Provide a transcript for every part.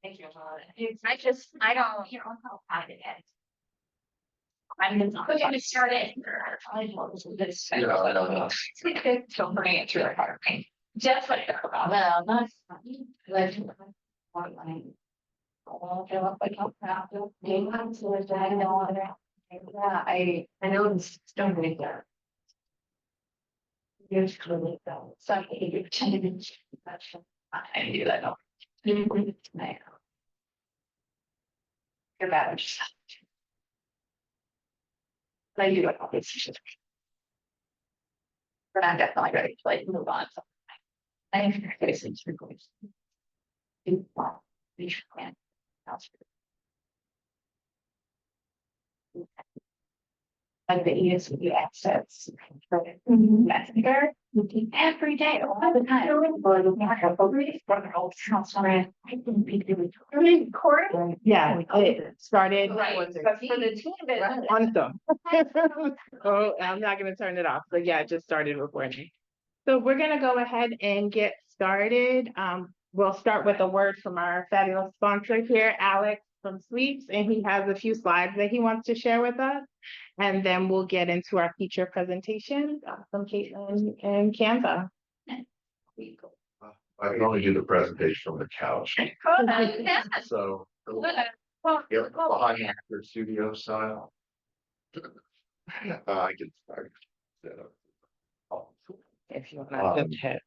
Thank you. I don't, you know, how to get. I'm going to start it. Yeah, I don't know. Don't bring it to the heart. Just like, well, not. Yeah, I know it's don't really there. Here's clearly though. So I do that. No. You're bad. I do like all this. But I'm definitely ready to like move on. So I am facing through going. Like the ESP access messenger every day, all the time. Yeah, it started. Right, but for the team, Awesome. Oh, I'm not gonna turn it off, but yeah, it just started recording. So we're gonna go ahead and get started. We'll start with a word from our fabulous sponsor here, Alex from Sweeps, and he has a few slides that he wants to share with us. And then we'll get into our feature presentation from Caitlin and Canva. I can only do the presentation from the couch. So behind the actor studio style. I can start. If you want to hit.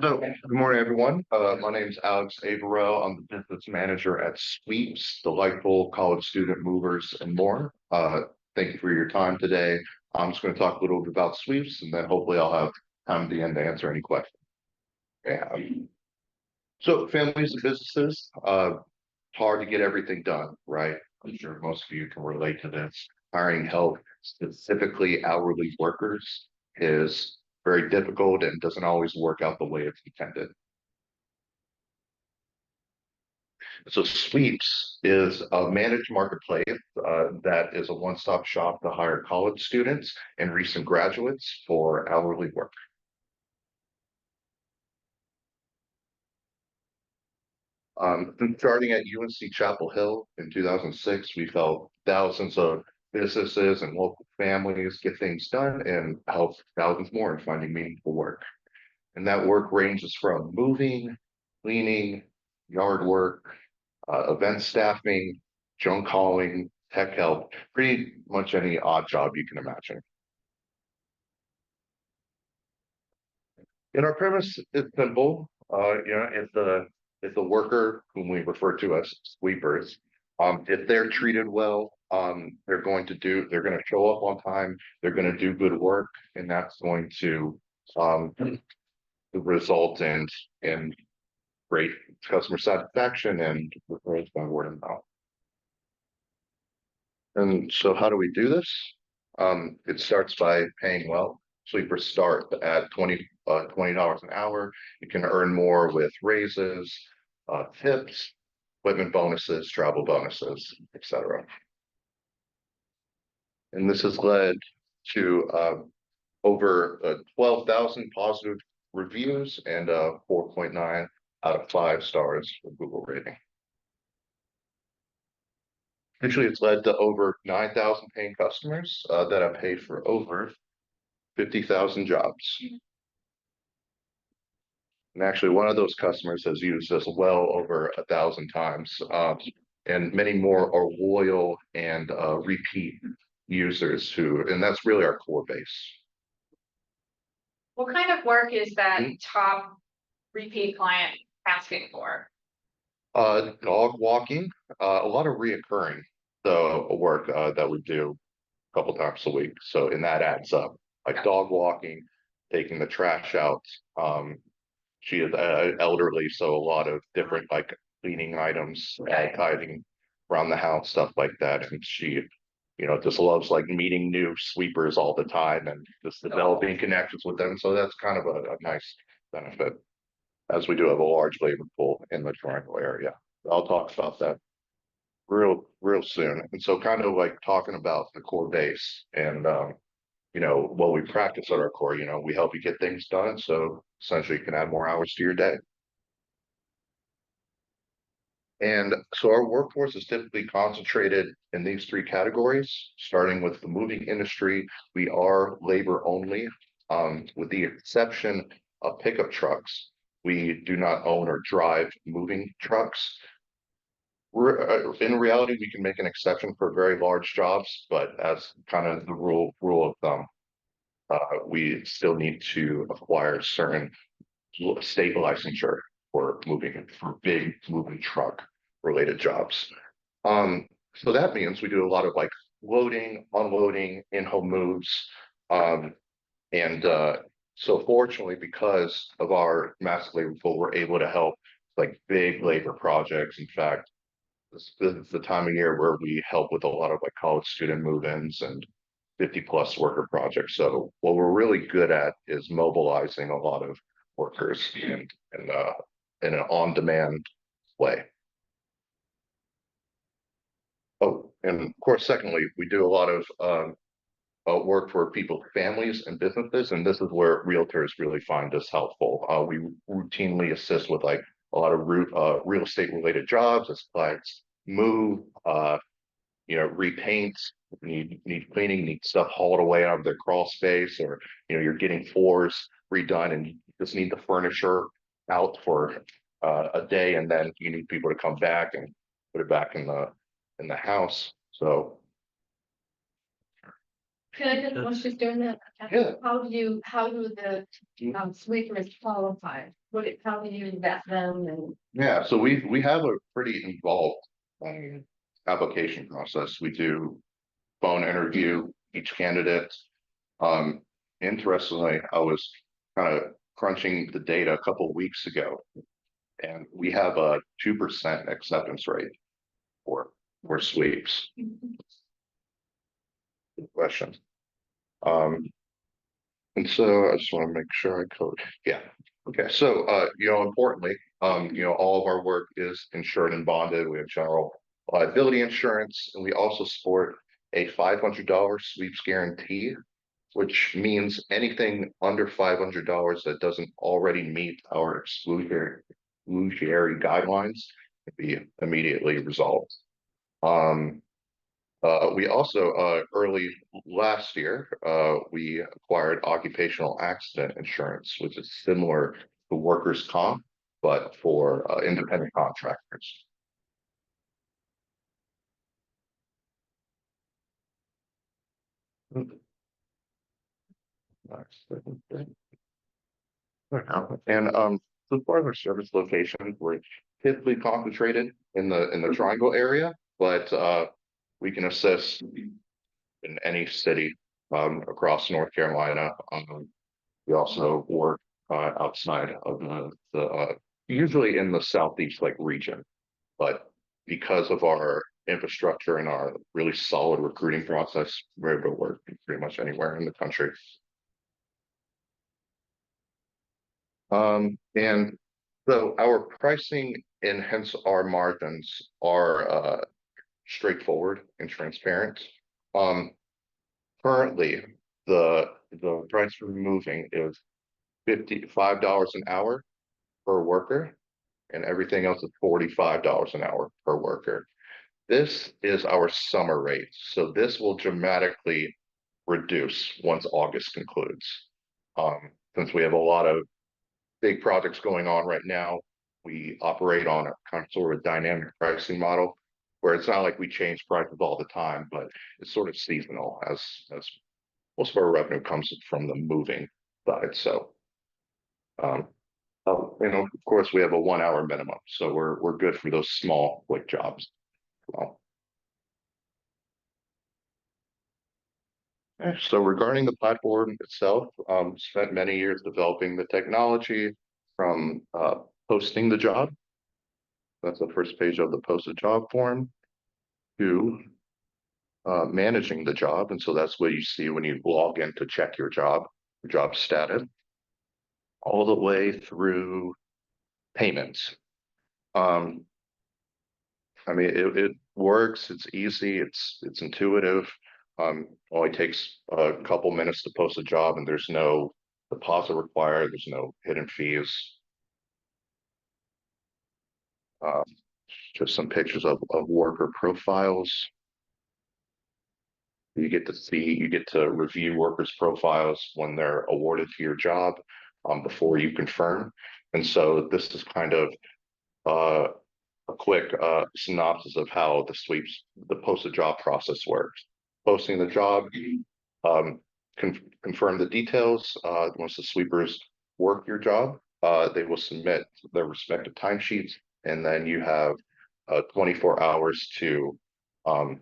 So, good morning, everyone. My name is Alex Averill. I'm the business manager at Sweeps, delightful college student movers and more. Thank you for your time today. I'm just going to talk a little bit about Sweeps, and then hopefully I'll have time at the end to answer any questions. Yeah. So, families and businesses, hard to get everything done, right? I'm sure most of you can relate to this. Hiring help, specifically hourly workers, is very difficult and doesn't always work out the way it's intended. So Sweeps is a managed marketplace that is a one-stop shop to hire college students and recent graduates for hourly work. Starting at UNC Chapel Hill in 2006, we helped thousands of businesses and local families get things done and help thousands more in finding meaningful work. And that work ranges from moving, cleaning, yard work, event staffing, junk hauling, tech help, pretty much any odd job you can imagine. And our premise is simple. If the worker, whom we refer to as sweepers, if they're treated well, they're going to show up on time, they're going to do good work, and that's going to result in great customer satisfaction and referrals by word of mouth. And so how do we do this? It starts by paying well. Sweepers start at $20 an hour. You can earn more with raises, tips, equipment bonuses, travel bonuses, etc. And this has led to over 12,000 positive reviews and 4.9 out of 5 stars for Google rating. Actually, it's led to over 9,000 paying customers that have paid for over 50,000 jobs. And actually, one of those customers has used us well over 1,000 times. And many more are loyal and repeat users and that's really our core base. What kind of work is that top repeat client asking for? Dog walking, a lot of reoccurring work that we do a couple times a week. So, and that adds up, like dog walking, taking the trash out. She is elderly, so a lot of different like cleaning items, tidying around the house, stuff like that. And she, just loves like meeting new sweepers all the time and just developing connections with them. So that's kind of a nice benefit, as we do have a large labor pool in the Triangle area. I'll talk about that real soon. And so kind of like talking about the core base and what we practice at our core, we help you get things done. So essentially you can add more hours to your day. And so our workforce is typically concentrated in these three categories, starting with the moving industry. We are labor only, with the exception of pickup trucks. We do not own or drive moving trucks. In reality, we can make an exception for very large jobs, but as kind of the rule of thumb, we still need to acquire certain state licensure for big moving truck related jobs. So that means we do a lot of like loading, unloading, in-home moves. And so fortunately, because of our massive labor pool, we're able to help like big labor projects. In fact, this is the time of year where we help with a lot of like college student move-ins and 50+ worker projects. So what we're really good at is mobilizing a lot of workers in an on-demand way. Oh, and of course, secondly, we do a lot of work for people's families and businesses, and this is where realtors really find us helpful. We routinely assist with like a lot of real estate related jobs as clients move, repaint, need cleaning, need stuff hauled away out of their crawl space, or you're getting floors redone and you just need the furniture out for a day, and then you need people to come back and put it back in the house. So Can I just, once just doing that? Yeah. How do the sweepers qualify? How do you vet them and? yeah, so we have a pretty involved application process. We do phone interview each candidate. Um, Interestingly, I was kind of crunching the data a couple of weeks ago, and we have a 2% acceptance rate for sweeps. Good question. And so I just want to make sure I code. Yeah. Okay. So importantly, all of our work is insured and bonded. We have general liability insurance, and we also sport a $500 sweeps guarantee, which means anything under $500 that doesn't already meet our exclusionary guidelines can be immediately resolved. We also, early last year, we acquired occupational accident insurance, which is similar to workers' comp, but for independent contractors. And so far as our service locations, we're typically concentrated in the triangle area, but we can assist in any city across North Carolina. We also work outside of usually in the southeast like region, but because of our infrastructure and our really solid recruiting process, we're able to work pretty much anywhere in the country. And so our pricing and hence our margins are straightforward and transparent. Um, Currently, the price for moving is $55 an hour per worker, and everything else is $45 an hour per worker. This is our summer rate, so this will dramatically reduce once August concludes. Since we have a lot of big projects going on right now, we operate on a kind of sort of dynamic pricing model where it's not like we change prices all the time, but it's sort of seasonal as most of our revenue comes from the moving side. So, of course, we have a 1 hour minimum, so we're good for those small quick jobs. Well, so regarding the platform itself, spent many years developing the technology from posting the job. That's the first page of the posted job form to managing the job. And so that's what you see when you log in to check your job status, all the way through payments. I mean, it works, it's easy, it's intuitive. Only takes a couple minutes to post a job, and there's no deposit required, there's no hidden fees. just some pictures of worker profiles. You get to review workers' profiles when they're awarded to your job, before you confirm. And so this is kind of uh, a quick synopsis of how the posted job process works. Posting the job, um, confirm the details. Once the sweepers work your job, they will submit their respective timesheets, and then you have 24 hours um,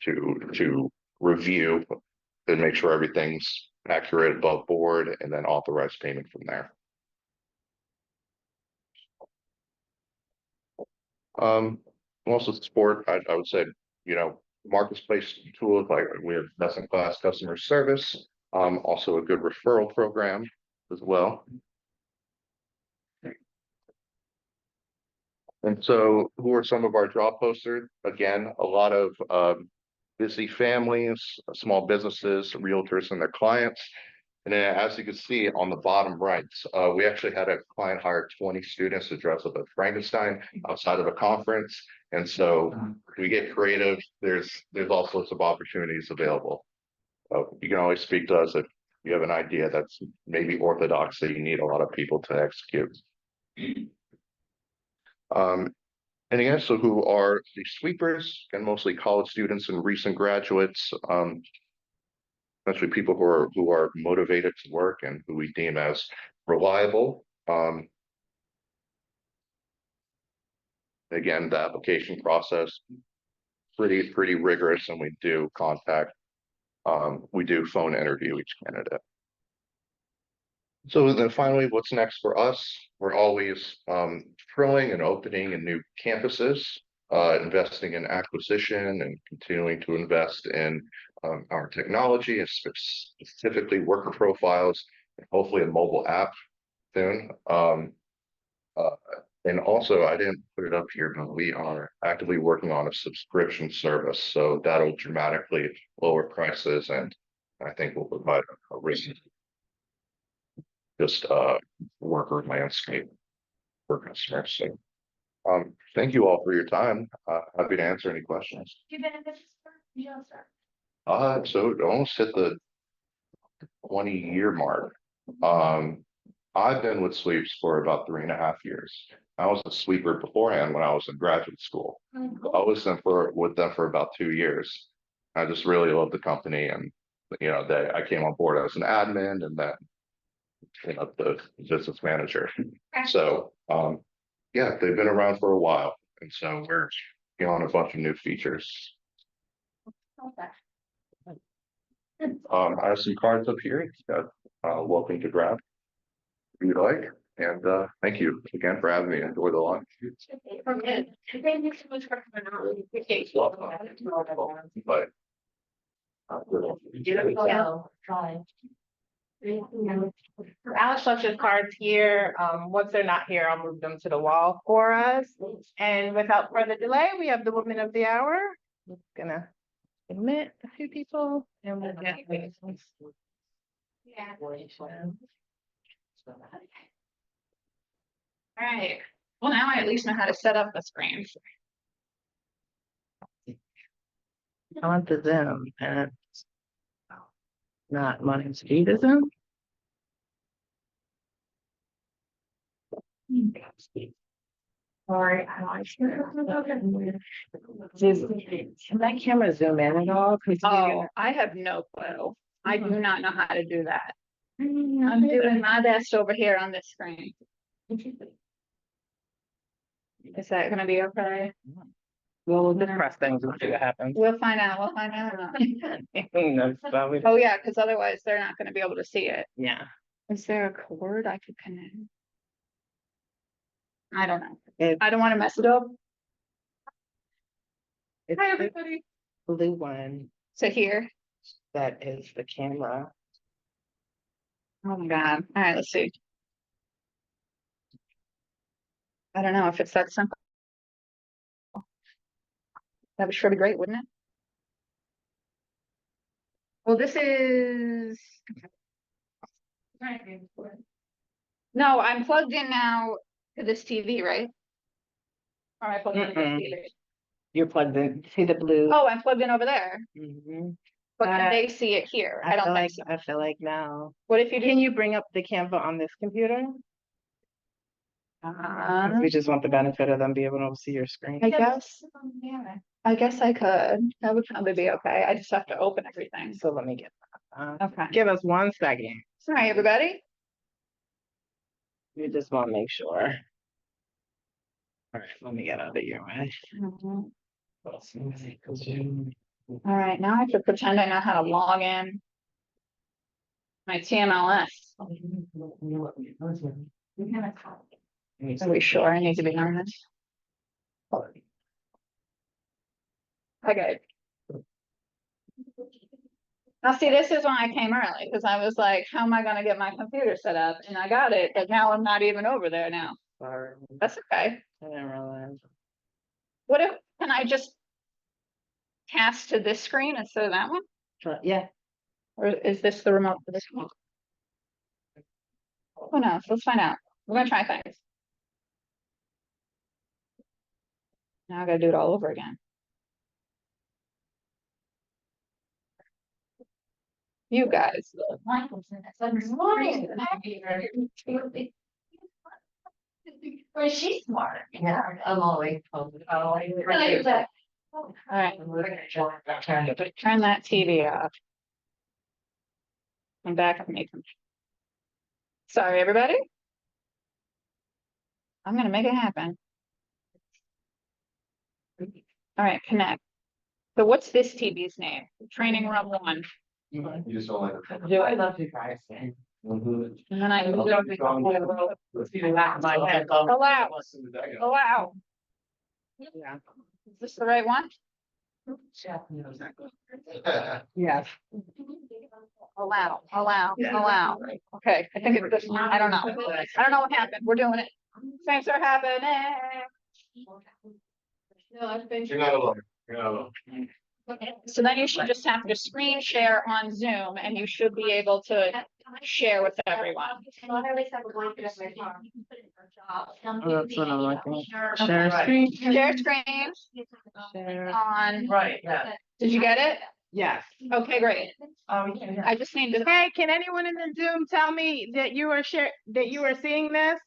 to review and make sure everything's accurate, above board, and then authorize payment from there. Also support, I would say, marketplace tools like we have best in class customer service, also a good referral program as well. And so who are some of our job posters? Again, a lot of busy families, small businesses, realtors and their clients. And then as you can see on the bottom right, we actually had a client hire 20 students to dress up as Frankenstein outside of a conference. And so we get creative. There's all sorts of opportunities available. You can always speak to us if you have an idea that's maybe orthodox that you need a lot of people to execute. And again, so who are the sweepers? And mostly college students and recent graduates. Especially people who are motivated to work and who we deem as reliable. Again, the application process pretty rigorous, and we do phone interview each candidate. So then finally, what's next for us? We're always filling and opening in new campuses, investing in acquisition and continuing to invest in our technology, and specifically worker profiles, and hopefully a mobile app soon. And also, I didn't put it up here, but we are actively working on a subscription service, so that'll dramatically lower prices, and I think will provide a reason just worker landscape for customers. So thank you all for your time. Happy to answer any questions. You've been in business for years, sir? So it almost hit the 20-year mark. I've been with Sweeps for about 3.5 years. I was a sweeper beforehand when I was in graduate school. I was with them for about 2 years. I just really love the company, and I came on board as an admin, and then the business manager. So yeah, they've been around for a while, and so we're on a bunch of new features. I have some cards up here that welcome to grab if you'd like. And thank you again for having me. Enjoy the lunch. Okay. Thank you so much for coming on. We appreciate you. But Alex left his cards here. Once they're not here, I'll move them to the wall for us. And without further delay, we have the woman of the hour. I'm gonna admit a few people and we'll get things. Yeah. All right. Well, now I at least know how to set up the screens. I want the Zoom and it's not wanting to do the Zoom. Sorry, Can that camera zoom in at all? Oh, I have no clue. I do not know how to do that. I'm doing my best over here on this screen. Is that gonna be okay? We'll just press things and see what happens. We'll find out. We'll find out. That's probably- Oh, yeah, because otherwise they're not gonna be able to see it. Yeah. Is there a cord I could connect? I don't know. It- I don't want to mess it up. It's Hi, the everybody. blue one So here. that is the camera. Oh my God. All right, let's see. I don't know if it's that simple. That would sure be great, wouldn't it? Well, this is. No, I'm plugged in now to this TV, right? Or am I plugged into the Mm-mm. TV? You're plugged in, see the blue? Oh, I'm plugged in over there, Mhm. but Uh, they see it here. I I don't feel think like, so. I feel like no. What if you Can do? you bring up the Canva on this computer? Uh, We just want the benefit of them being able to see your screen. I guess I could. That would probably be okay. I just have to open everything. So let me get that. Okay. Give us 1 second. Sorry, everybody. We just want to make sure. All right, let me get out of your way. Mhm. All right, now I have to pretend I know how to log in my TMLS. Are we sure I need to be on this? Okay. Now, see, this is why I came early, because I was like, how am I gonna get my computer set up? And I got it, but now I'm not even over there now. Sorry, That's okay. I didn't realize. What if, can I just cast to this screen instead of that one? Yeah, Or is this the remote for this one? Who knows? Let's find out. We're gonna try things. Now I gotta do it all over again. You guys. Well, she's smart. Yeah, I'm always. All All right, turn that TV off. I'm back. I'm making. Sorry, everybody. I'm gonna make it happen. All right, connect. So what's this TV's name? Training Room 1. You just don't like. Do I it. love you guys. And And then I Allow. allow. yeah, Is this the right one? yes. Allow. Okay, I think it's this one. I don't know. I don't know what happened. We're doing it. Things are happening. You're not alone. You're not alone. So then you should just have to screen share on Zoom and you should be able to share with everyone. Oh, that's what I'm looking at. Share screen. Share screen Share. on, Right, yeah. did you get it? Yes. Okay, great. Yeah. I just need to, Hey, can anyone in the Zoom tell me that you are seeing this?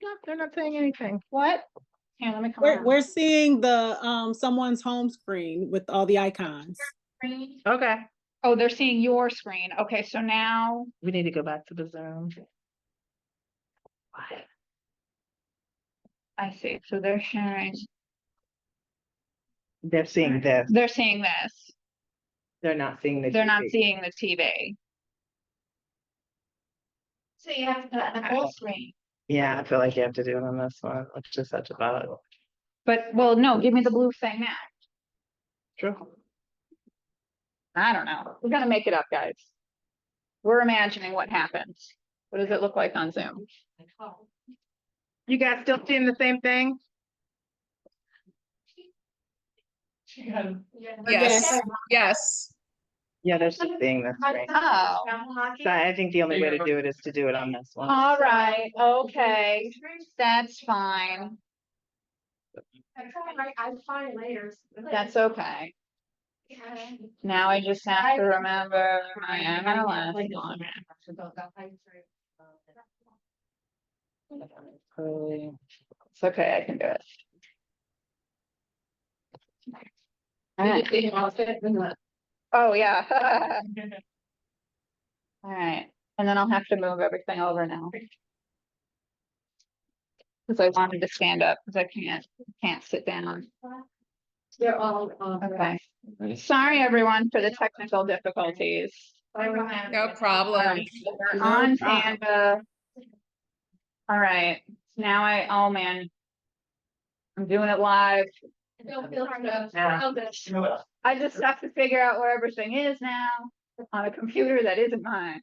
No, they're not saying anything. what? Here, let me come We're, on. we're seeing the, someone's home screen with all the icons. Okay. Oh, they're seeing your screen. Okay, so now, We need to go back to the Zoom. I see. So they're sharing, They're seeing this. they're seeing this. They're not seeing the. They're not TV. seeing the TV. So you have the full screen. Yeah, I feel like you have to do it on this one, which is such a bug. But, well, no, give me the blue thing now. True. I don't know. We're gonna make it up, guys. We're imagining what happens. What does it look like on Zoom? You guys still seeing the same thing? Yes. Yes. Yeah, they're still seeing this screen. Oh, So I think the only way to do it is to do it on this one. all right, okay, that's fine. I find layers. That's okay. Now I just have to remember my MLS login. It's okay, I can do it. Alright. Oh, yeah. All right, and then I'll have to move everything over now. Cause I wanted to stand up, cause I can't sit down. They're all. Okay, sorry everyone for the technical difficulties. No problem. Alright, we're on problem. Canva. All right, now oh man. I'm doing it live. I just have to figure out where everything is now on a computer that isn't mine.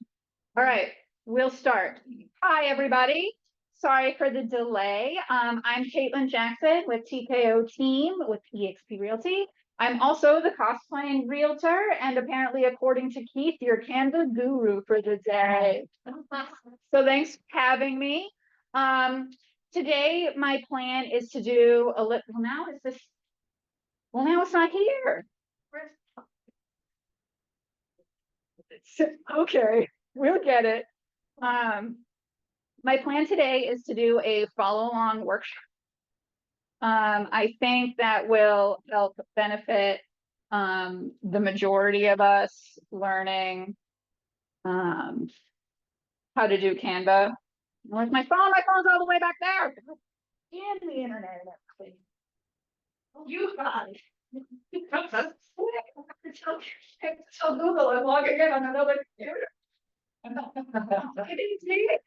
All right, we'll start. Hi, everybody. Sorry for the delay. I'm Caitlin Jackson with TKO Team with eXp Realty. I'm also the cosplaying realtor and apparently, according to Keith, your Canva guru for the day. So thanks for having me. today my plan is to do a little, now is this, well, now it's not here. Okay, we'll get it. My plan today is to do a follow along workshop. I think that will help benefit the majority of us learning how to do Canva. Where's my phone? My phone's all the way back there. And the internet and everything. You got it. Tell Google I'm logging in on another computer. I didn't see it.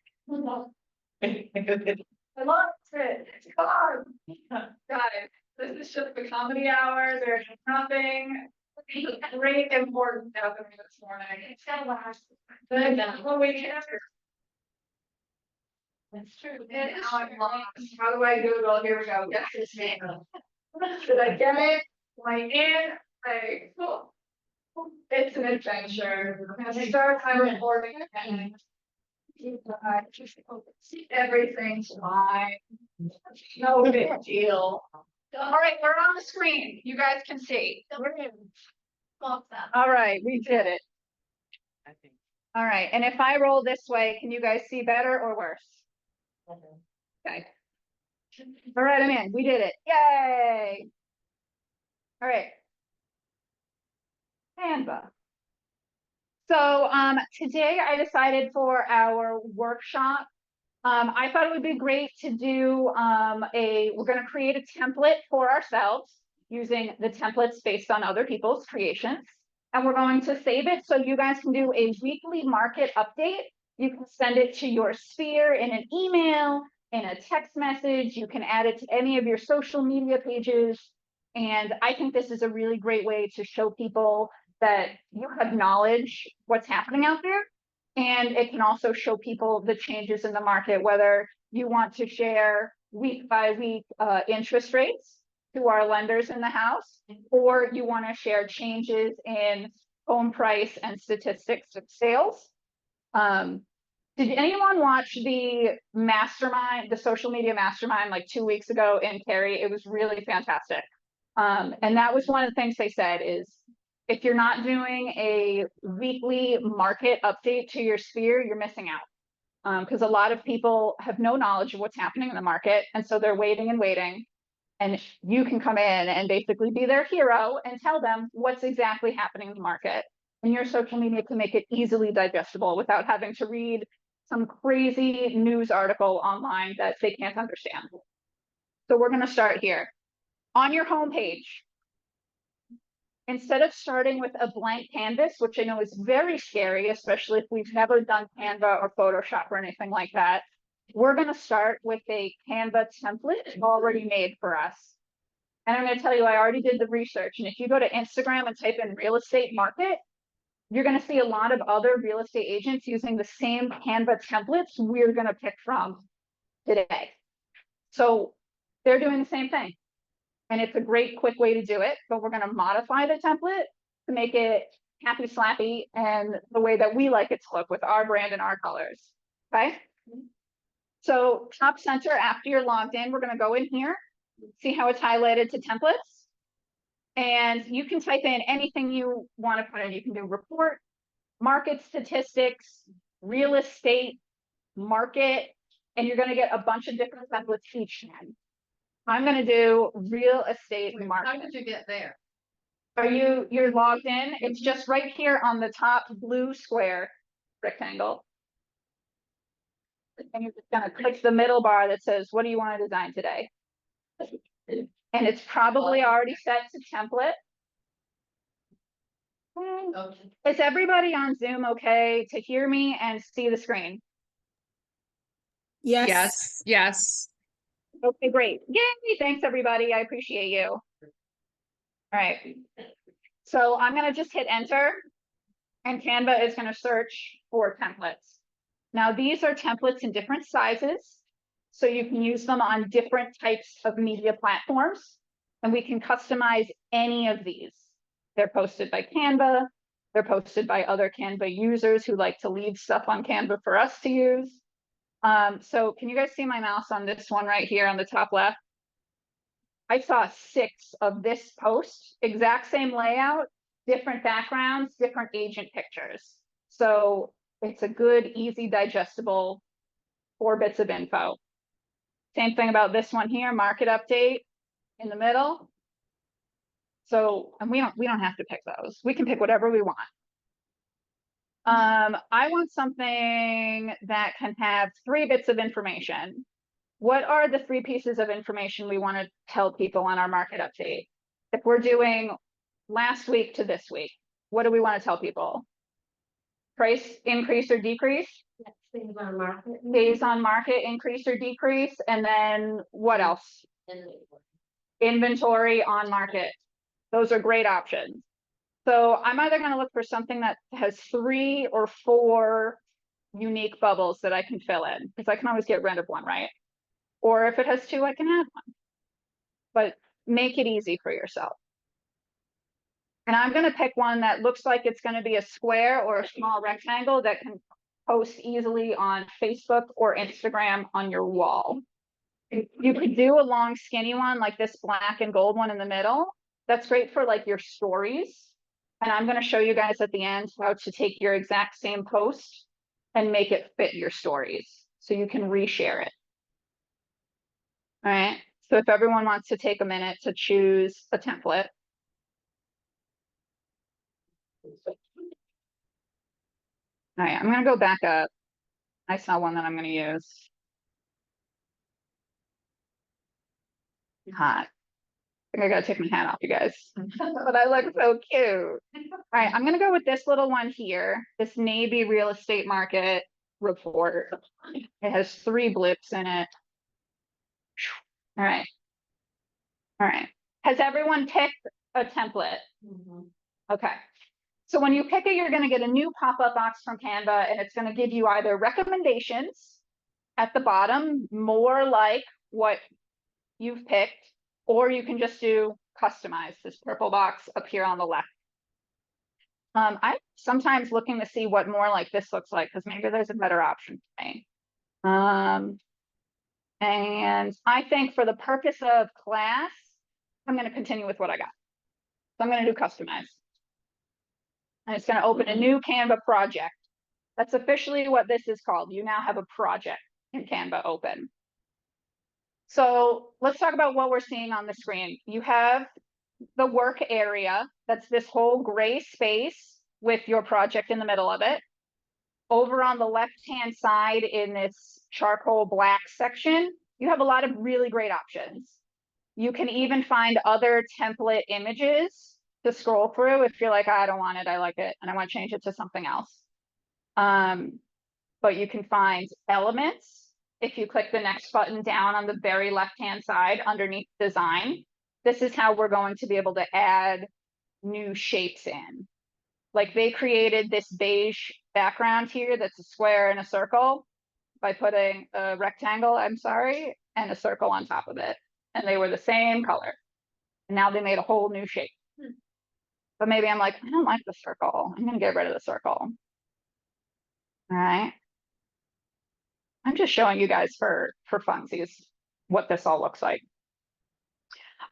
I lost it. It's gone. Guys, this is just the comedy hour. There's nothing great important happening this morning. It's gonna last. Well, we can. That's true. And now I'm lost. How do I Google? Here we go. Yes, it's me. Should I get it? Like in? Like, cool. It's an adventure. I'm gonna start my recording and everything's fine. No big deal. All right, we're on the screen. You guys can see. All right, we did it. All right, and if I roll this way, can you guys see better or worse? Okay. All right, I'm in. We did it. Yay! All right. Canva. So today I decided for our workshop, I thought it would be great to do we're going to create a template for ourselves using the templates based on other people's creations. And we're going to save it so you guys can do a weekly market update. You can send it to your sphere in an email, in a text message. You can add it to any of your social media pages. And I think this is a really great way to show people that you have knowledge what's happening out there. And it can also show people the changes in the market, whether you want to share week by week interest rates to our lenders in the house, or you want to share changes in home price and statistics of sales. Did anyone watch the mastermind, the social media mastermind, like 2 weeks ago in Cary? It was really fantastic. And that was one of the things they said is, if you're not doing a weekly market update to your sphere, you're missing out. Because a lot of people have no knowledge of what's happening in the market. And so they're waiting and waiting. And you can come in and basically be their hero and tell them what's exactly happening in the market. And your social media can make it easily digestible without having to read some crazy news article online that they can't understand. So we're going to start here. On your homepage, instead of starting with a blank canvas, which I know is very scary, especially if we've never done Canva or Photoshop or anything like that, we're going to start with a Canva template already made for us. And I'm going to tell you, I already did the research. And if you go to Instagram and type in real estate market, you're going to see a lot of other real estate agents using the same Canva templates we're going to pick from today. So they're doing the same thing. And it's a great, quick way to do it, but we're going to modify the template to make it happy, slappy, and the way that we like it to look with our brand and our colors. Okay. So top center, after you're logged in, we're going to go in here, see how it's highlighted to templates. And you can type in anything you want to put in. You can do report, market statistics, real estate, market, and you're going to get a bunch of different templates each time. I'm going to do real estate market. How did you get there? You're logged in? It's just right here on the top blue square rectangle. And you're just going to click the middle bar that says, what do you want to design today? And it's probably already set to template. Okay. Is everybody on Zoom okay to hear me and see the screen? Yes. Yes, yes. Okay, great. Yay, thanks everybody. I appreciate you. All right. So I'm going to just hit enter and Canva is going to search for templates. Now these are templates in different sizes, so you can use them on different types of media platforms, and we can customize any of these. They're posted by Canva. They're posted by other Canva users who like to leave stuff on Canva for us to use. So can you guys see my mouse on this one right here on the top left? I saw 6 of this post, exact same layout, different backgrounds, different agent pictures. So it's a good, easy, digestible 4 bits of info. Same thing about this one here, market update in the middle. So, and we don't have to pick those. We can pick whatever we want. I want something that can have 3 bits of information. What are the 3 pieces of information we want to tell people on our market update? If we're doing last week to this week, what do we want to tell people? Price increase or decrease? Things on market. Days on market increase or decrease, and then what else? Inventory on market. Those are great options. So I'm either going to look for something that has 3 or 4 unique bubbles that I can fill in, because I can always get rid of one, right? Or if it has 2, I can add one. But make it easy for yourself. And I'm going to pick one that looks like it's going to be a square or a small rectangle that can post easily on Facebook or Instagram on your wall. You could do a long skinny one like this black and gold one in the middle. That's great for like your stories. And I'm going to show you guys at the end how to take your exact same post and make it fit your stories so you can reshare it. All right. So if everyone wants to take a minute to choose a template. All right, I'm going to go back up. I saw one that I'm going to use. Hot. I think I got to take my hat off, you guys. But I look so cute. All right, I'm going to go with this little one here. This Navy real estate market report. It has 3 blips in it. All right. All right. Has everyone picked a template? Okay. So when you pick it, you're going to get a new pop-up box from Canva, and it's going to give you either recommendations at the bottom, more like what you've picked, or you can just do customize this purple box up here on the left. I'm sometimes looking to see what more like this looks like, because maybe there's a better option for me. And I think for the purpose of class, I'm going to continue with what I got. So I'm going to do customize. And it's going to open a new Canva project. That's officially what this is called. You now have a project in Canva open. So let's talk about what we're seeing on the screen. You have the work area. That's this whole gray space with your project in the middle of it. Over on the left-hand side in this charcoal black section, you have a lot of really great options. You can even find other template images to scroll through if you're like, I don't want it, I like it, and I want to change it to something else. But you can find elements. If you click the next button down on the very left-hand side underneath design, this is how we're going to be able to add new shapes in. Like they created this beige background here that's a square and a circle by putting a rectangle, I'm sorry, and a circle on top of it. And they were the same color. And now they made a whole new shape. But maybe I'm like, I don't like the circle. I'm going to get rid of the circle. All right. I'm just showing you guys for funsies what this all looks like.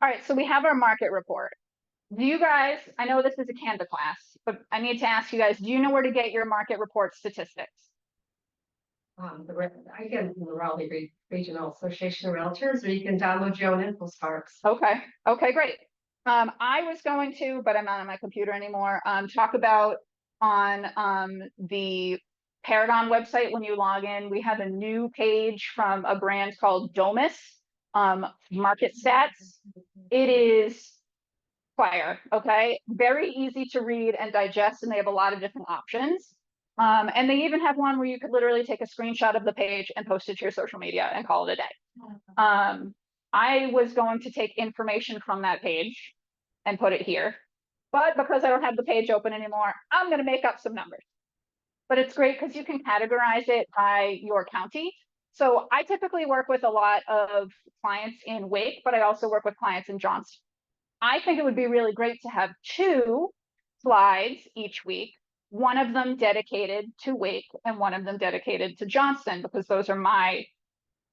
All right, so we have our market report. Do you guys, I know this is a Canva class, but I need to ask you guys, do you know where to get your market report statistics? I get it from the Raleigh Regional Association of Realtors, or you can download your own info sparks. Okay, okay, great. I was going to, but I'm not on my computer anymore, talk about on the Paragon website when you log in, we have a new page from a brand called Domus, Market Stats. It is fire, okay? Very easy to read and digest, and they have a lot of different options. And they even have one where you could literally take a screenshot of the page and post it to your social media and call it a day. I was going to take information from that page and put it here, but because I don't have the page open anymore, I'm going to make up some numbers. But it's great because you can categorize it by your county. So I typically work with a lot of clients in Wake, but I also work with clients in Johnston. I think it would be really great to have 2 slides each week. one of them dedicated to Wake and one of them dedicated to Johnston, because those are my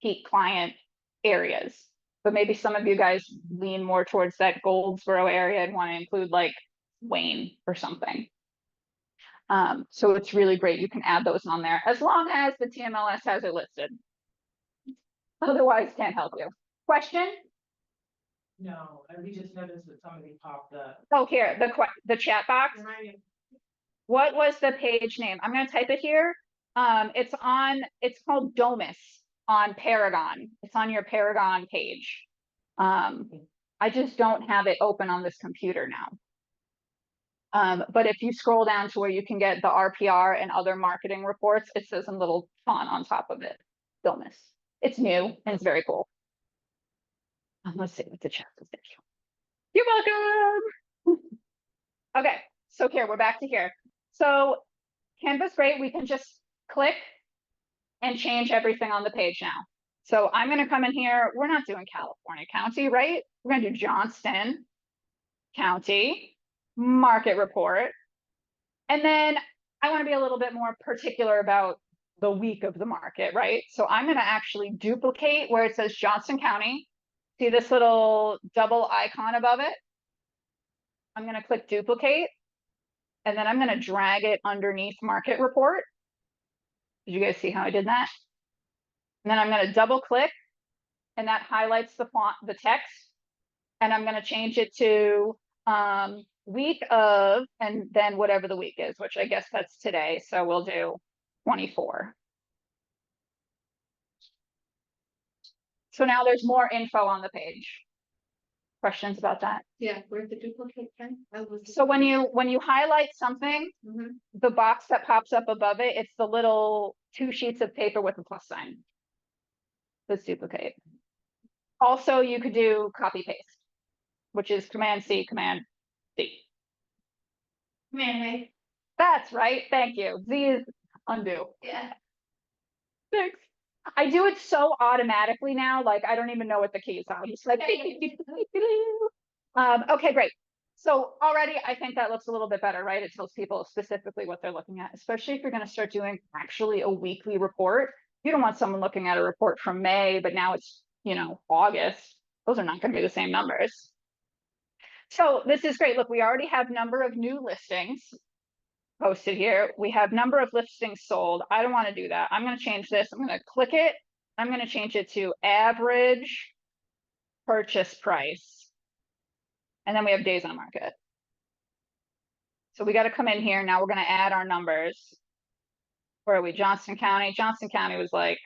peak client areas. But maybe some of you guys lean more towards that Goldsboro area and want to include like Wayne or something. So it's really great. You can add those on there as long as the TMLS has it listed. Otherwise, can't help you. Question? No, we just noticed that somebody popped up. Oh, here, the chat box. What was the page name? I'm gonna type it here. It's called Domus on Paragon. It's on your Paragon page. I just don't have it open on this computer now. But if you scroll down to where you can get the RPR and other marketing reports, it says in little font on top of it, Domus. It's new and it's very cool. Let's see what the chat is. You're welcome. Okay, so here, we're back to here. So Canva's great. We can just click and change everything on the page now. So I'm going to come in here. We're not doing California County, right? We're going to do Johnston County market report. And then I want to be a little bit more particular about the week of the market, right? So I'm going to actually duplicate where it says Johnston County. See this little double icon above it? I'm going to click duplicate. And then I'm going to drag it underneath market report. Did you guys see how I did that? And then I'm going to double click and that highlights the font, the text. And I'm going to change it to week of, and then whatever the week is, which I guess that's today. So we'll do 24. So now there's more info on the page. Questions about that? Yeah, where's the duplicate thing? So when you highlight something, the box that pops up above it, it's the little 2 sheets of paper with a plus sign. Let's duplicate. Also, you could do copy paste, which is Command C, Command D. Command A. That's right. Thank you. Z is undo. Yeah. Thanks. I do it so automatically now, like I don't even know what the keys are. I'm just like, okay, great. So already I think that looks a little bit better, right? It tells people specifically what they're looking at, especially if you're going to start doing actually a weekly report. You don't want someone looking at a report from May, but now it's, August. Those are not going to be the same numbers. So this is great. Look, we already have number of new listings posted here. We have number of listings sold. I don't want to do that. I'm going to change this. I'm going to click it. I'm going to change it to average purchase price. And then we have days on market. So we got to come in here. Now we're going to add our numbers. Where are we? Johnston County. Johnston County was like,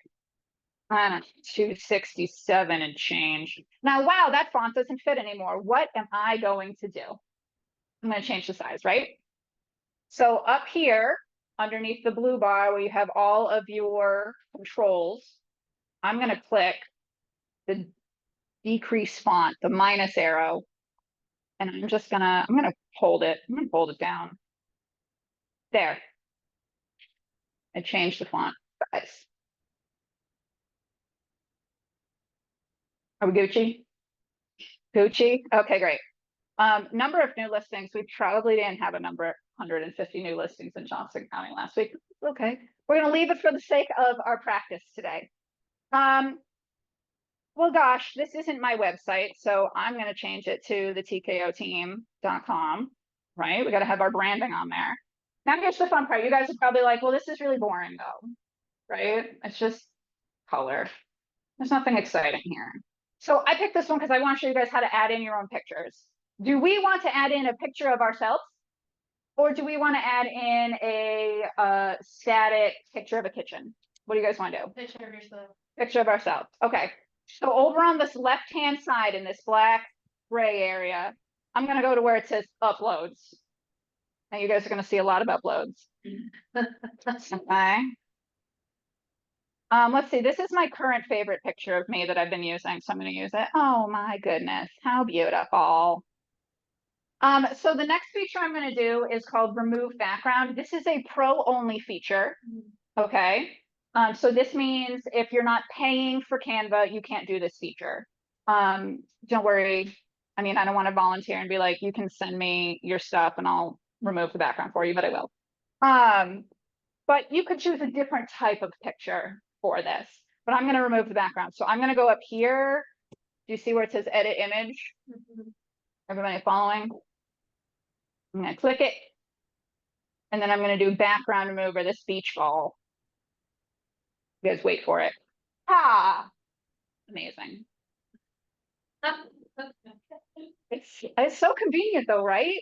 I don't know, 267 and change. Now, wow, that font doesn't fit anymore. What am I going to do? I'm going to change the size, right? So up here, underneath the blue bar where you have all of your controls, I'm going to click the decrease font, the minus arrow, and I'm going to hold it. I'm going to hold it down. There. I changed the font size. Are we Gucci? Gucci? Okay, great. Number of new listings. We probably didn't have a number 150 new listings in Johnston County last week. Okay. We're going to leave it for the sake of our practice today. Well, gosh, this isn't my website, so I'm going to change it to the tkoteam.com, right? We got to have our branding on there. Now here's the fun part. You guys are probably like, well, this is really boring though, right? It's just color. There's nothing exciting here. So I picked this one because I want to show you guys how to add in your own pictures. Do we want to add in a picture of ourselves? Or do we want to add in a static picture of a kitchen? What do you guys want to do? Picture of yourself. Picture of ourselves. Okay. So over on this left-hand side in this black gray area, I'm going to go to where it says uploads. Now you guys are going to see a lot of uploads. Okay. Let's see. This is my current favorite picture of me that I've been using, so I'm going to use it. Oh my goodness. How beautiful. So the next feature I'm going to do is called remove background. This is a pro only feature. Okay. So this means if you're not paying for Canva, you can't do this feature. Don't worry. I don't want to volunteer and be like, you can send me your stuff and I'll remove the background for you, but I will. But you could choose a different type of picture for this, but I'm gonna remove the background. So I'm gonna go up here. Do you see where it says edit image? Everybody following? I'm gonna click it. And then I'm gonna do background remover, this beach ball. You guys wait for it. Ah, amazing. It's so convenient though, right?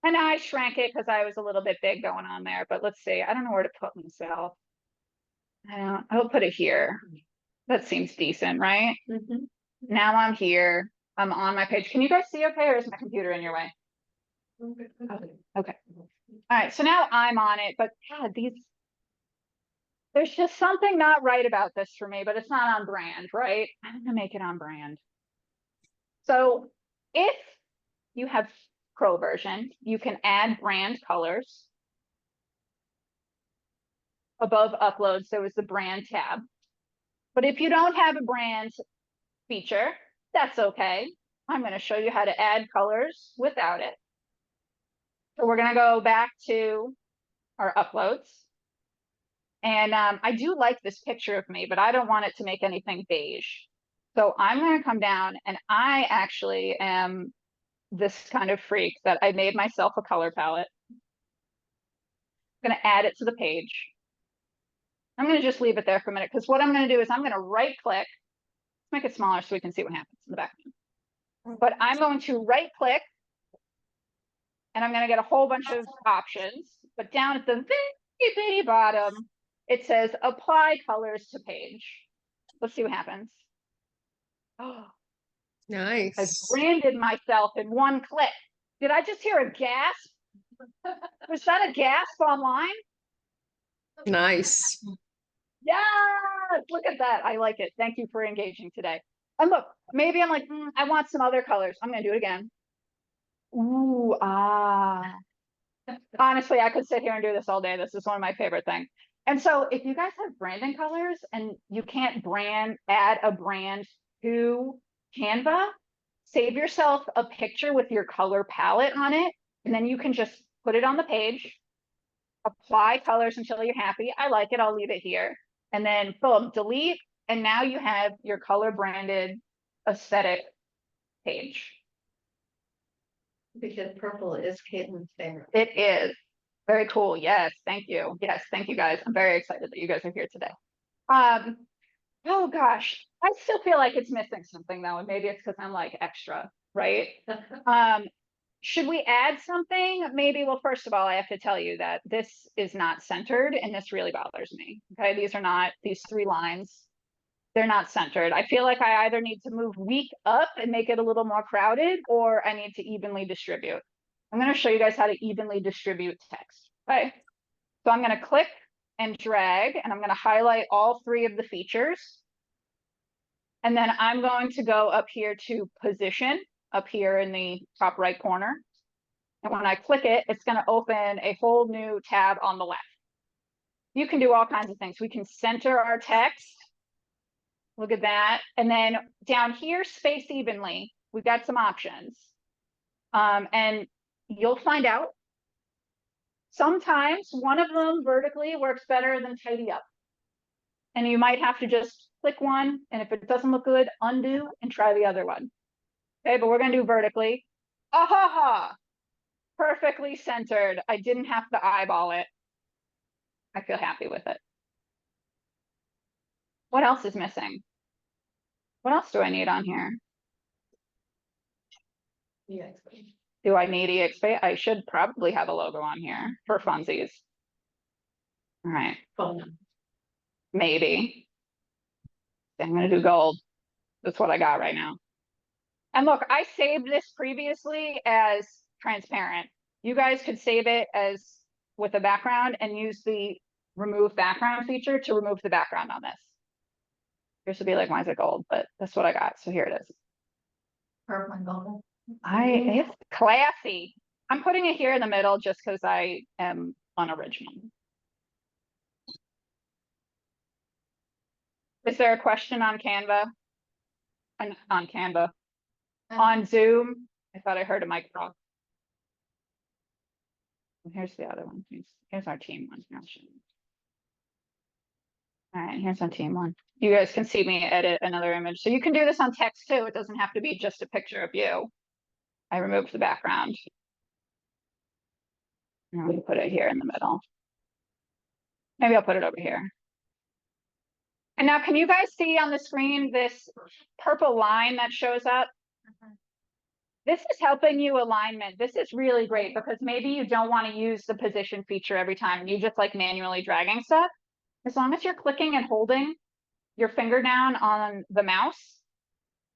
And I shrank it because I was a little bit big going on there, but let's see. I don't know where to put myself. I'll put it here. That seems decent, right? Now I'm here. I'm on my page. Can you guys see okay, or is my computer in your way? Okay. All right, so now I'm on it, but God, there's just something not right about this for me, but it's not on brand, right? I'm gonna make it on brand. So if you have Pro version, you can add brand colors. Above uploads, there was the brand tab. But if you don't have a brand feature, that's okay. I'm going to show you how to add colors without it. So we're going to go back to our uploads. And I do like this picture of me, but I don't want it to make anything beige. So I'm going to come down, and I actually am this kind of freak that I made myself a color palette. I'm going to add it to the page. I'm going to just leave it there for a minute, because what I'm going to do is I'm going to right click, make it smaller so we can see what happens in the back. But I'm going to right click, and I'm going to get a whole bunch of options. But down at the very bitty bottom, it says apply colors to page. Let's see what happens. Oh, I Nice. branded myself in one click. Did I just hear a gasp? Was that a gasp online? Nice. Yes, look at that. I like it. Thank you for engaging today. And look, maybe I'm like, I want some other colors. I'm going to do it again. Ooh, ah. Honestly, I could sit here and do this all day. This is one of my favorite things. And so if you guys have branding colors and you can't add a brand to Canva, save yourself a picture with your color palette on it, and then you can just put it on the page, apply colors until you're happy. I like it. I'll leave it here. And then boom, delete. And now you have your color branded aesthetic page. Because purple is Caitlin's favorite. It is. Very cool. Yes, thank you. Yes, thank you guys. I'm very excited that you guys are here today. Oh gosh, I still feel like it's missing something though, and maybe it's because I'm like extra, right? Should we add something? Maybe, well, first of all, I have to tell you that this is not centered, and this really bothers me. Okay, these 3 lines, they're not centered. I feel like I either need to move week up and make it a little more crowded, or I need to evenly distribute. I'm going to show you guys how to evenly distribute text. Okay, so I'm going to click and drag, and I'm going to highlight all 3 of the features. And then I'm going to go up here to position, up here in the top right corner. And when I click it, it's going to open a whole new tab on the left. You can do all kinds of things. We can center our text. Look at that. And then down here, space evenly, we've got some options. And you'll find out. Sometimes one of them vertically works better than tidy up. And you might have to just click one, and if it doesn't look good, undo and try the other one. Okay, but we're going to do vertically. Ah-ha-ha! Perfectly centered. I didn't have to eyeball it. I feel happy with it. What else is missing? What else do I need on here? Do I need EXP? I should probably have a logo on here for funsies. All right. Maybe. I'm going to do gold. That's what I got right now. And look, I saved this previously as transparent. You guys could save it as with a background and use the remove background feature to remove the background on this. Yours would be like, why is it gold? But that's what I got. So here it is. Purple and golden. It's classy. I'm putting it here in the middle just because I am unoriginal. Is there a question on Canva? On Canva? On Zoom? I thought I heard a mic drop. Here's the other one. Here's our team one. All right, here's our team one. You guys can see me edit another image. So you can do this on text too. It doesn't have to be just a picture of you. I removed the background. I'm going to put it here in the middle. Maybe I'll put it over here. And now can you guys see on the screen this purple line that shows up? This is helping you alignment. This is really great because maybe you don't want to use the position feature every time. You just like manually dragging stuff. As long as you're clicking and holding your finger down on the mouse,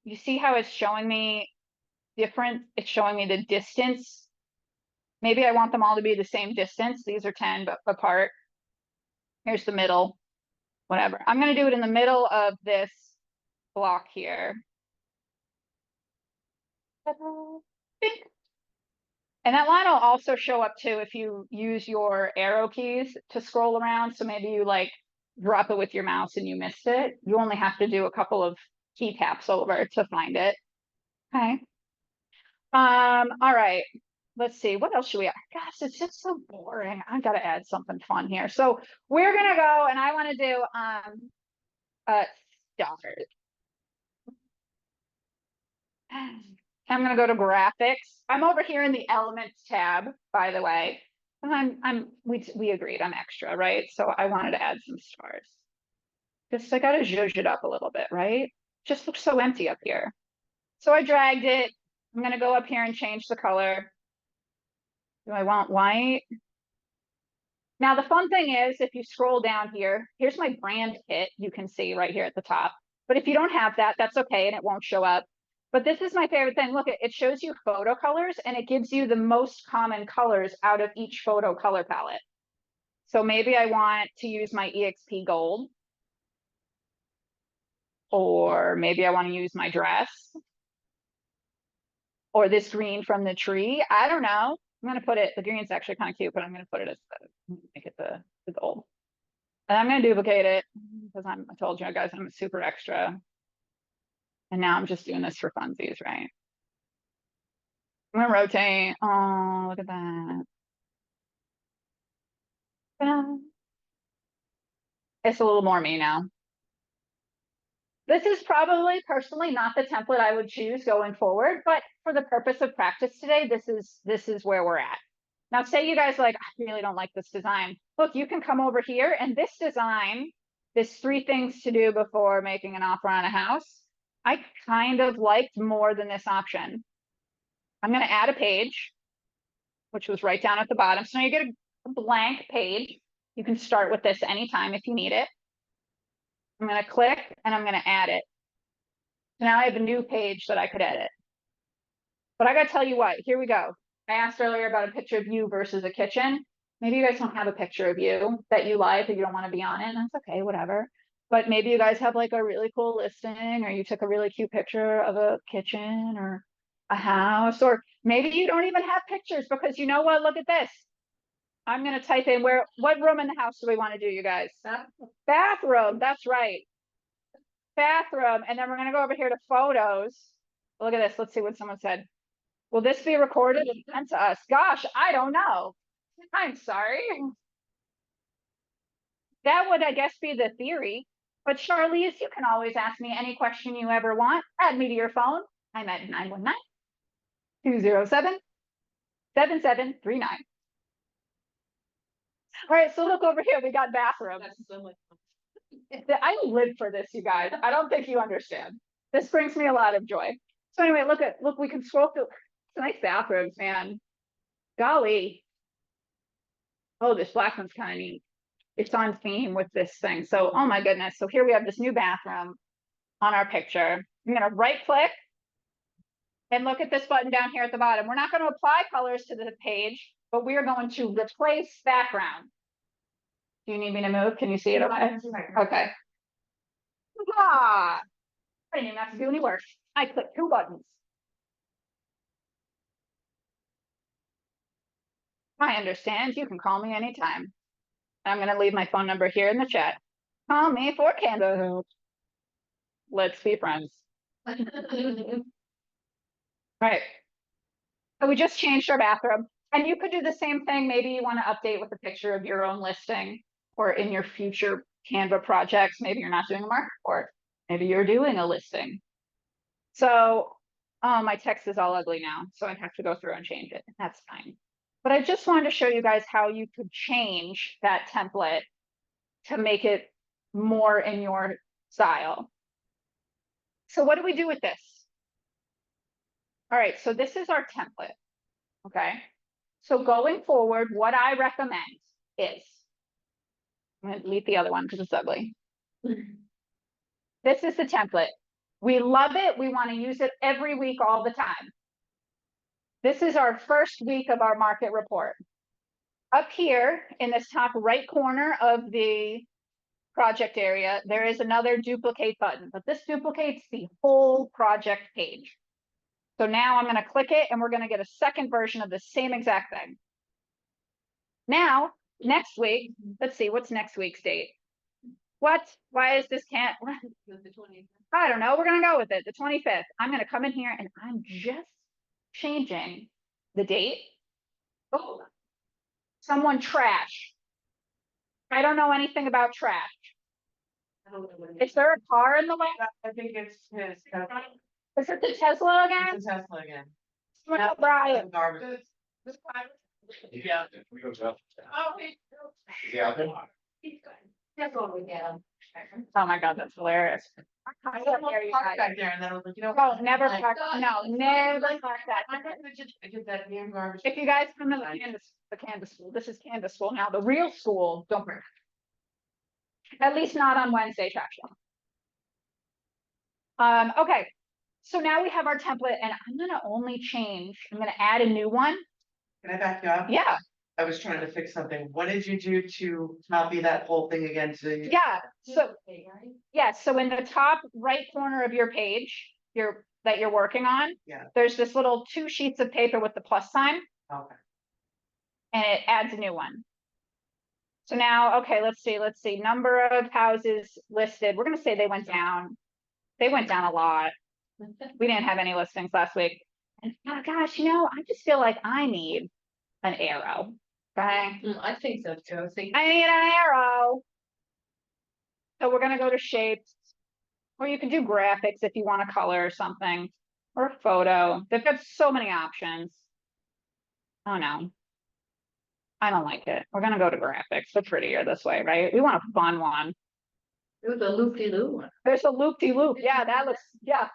you see how it's showing me different. It's showing me the distance. Maybe I want them all to be the same distance. These are 10 apart. Here's the middle, whatever. I'm going to do it in the middle of this block here. And that line will also show up too if you use your arrow keys to scroll around. So maybe you like drop it with your mouse and you missed it. You only have to do a couple of key taps over to find it. Okay. All right. Let's see. What else should we add? Gosh, it's just so boring. I gotta add something fun here. So we're gonna go and I want to do stars. I'm gonna go to graphics. I'm over here in the elements tab, by the way. And we agreed I'm extra, right? So I wanted to add some stars. Just I gotta zhuzh it up a little bit, right? Just looks so empty up here. So I dragged it. I'm gonna go up here and change the color. Do I want white? Now the fun thing is if you scroll down here, here's my brand kit you can see right here at the top. But if you don't have that, that's okay and it won't show up. But this is my favorite thing. Look, it shows you photo colors and it gives you the most common colors out of each photo color palette. So maybe I want to use my EXP gold. Or maybe I want to use my dress. Or this green from the tree. I don't know. I'm going to put it, the green's actually kind of cute, but I'm going to put it as make it the gold. And I'm going to duplicate it because I told you guys I'm a super extra. And now I'm just doing this for funsies, right? I'm going to rotate. Oh, look at that. It's a little more me now. This is probably personally not the template I would choose going forward, but for the purpose of practice today, this is where we're at. Now, say you guys like, I really don't like this design. Look, you can come over here and this design, this 3 things to do before making an offer on a house, I kind of liked more than this option. I'm going to add a page, which was right down at the bottom. So now you get a blank page. You can start with this anytime if you need it. I'm going to click and I'm going to add it. So now I have a new page that I could edit. But I got to tell you what, here we go. I asked earlier about a picture of you versus a kitchen. Maybe you guys don't have a picture of you that you like or you don't want to be on it. And that's okay, whatever. But maybe you guys have like a really cool listing or you took a really cute picture of a kitchen or a house, or maybe you don't even have pictures because you know what, look at this. I'm going to type in what room in the house do we want to do, you guys? Bathroom. That's right. Bathroom. And then we're going to go over here to photos. Look at this. Let's see what someone said. Will this be recorded and sent to us? Gosh, I don't know. I'm sorry. That would, I guess, be the theory. But Charlize, you can always ask me any question you ever want. Add me to your phone. I'm at 919-207-7739. All right, so look over here. We got bathroom. I live for this, you guys. I don't think you understand. This brings me a lot of joy. So anyway, look, we can scroll through. It's nice bathrooms, man. Golly. Oh, this black one's kind of neat. It's on theme with this thing. So, oh my goodness. So here we have this new bathroom on our picture. I'm going to right click and look at this button down here at the bottom. We're not going to apply colors to the page, but we are going to replace background. Do you need me to move? Can you see it? Okay. Okay. Ah, I didn't even have to do any work. I clicked 2 buttons. I understand. You can call me anytime. I'm going to leave my phone number here in the chat. Call me for Canva help. Let's be friends. Right. So we just changed our bathroom. And you could do the same thing. Maybe you want to update with a picture of your own listing or in your future Canva projects. Maybe you're not doing a market report. Maybe you're doing a listing. So, my text is all ugly now, so I'd have to go through and change it. That's fine. But I just wanted to show you guys how you could change that template to make it more in your style. So what do we do with this? All right, so this is our template. Okay. So going forward, what I recommend is, I'm going to delete the other one because it's ugly. This is the template. We love it. We want to use it every week, all the time. This is our first week of our market report. Up here in this top right corner of the project area, there is another duplicate button, but this duplicates the whole project page. So now I'm going to click it and we're going to get a second version of the same exact thing. Now, next week, let's see, what's next week's date? What? Why is this can't? I don't know. We're going to go with it. The 25th. I'm going to come in here and I'm just changing the date. Oh, someone trash. I don't know anything about trash. Is there a car in the way? I think it's his. Is it the Tesla again? It's a Tesla again. What, Brian? Garbage. Yeah. That's what we get. Oh my God, that's hilarious. I can't hear you guys. Back there and then I was like, you know. Oh, never my park, God. no, never park that. I'm not gonna just get that damn garbage. If you guys come to the Canvas school, this is Canvas school now, the real school, don't bring. At least not on Wednesday, trash day. Okay, so now we have our template and I'm gonna only change, I'm gonna add a new one. Can I back you up? Yeah, I was trying to fix something. What did you do to copy that whole thing again to? yeah, so, yeah, so in the top right corner of your page, that you're working on. Yeah. There's this little 2 sheets of paper with the plus sign. Okay. And it adds a new one. So now, okay, let's see, number of houses listed, we're gonna say they went down. They went down a lot. We didn't have any listings last week. And oh gosh, I just feel like I need an arrow, okay? I think so too. I need an arrow. So we're gonna go to shapes, or you can do graphics if you want a color or something, or a photo. They've got so many options. Oh no. I don't like it. We're gonna go to graphics. They're prettier this way, right? We want a fun one. It was a loop-de-loop one. There's a loop-de-loop. Yeah, that looks, yeah.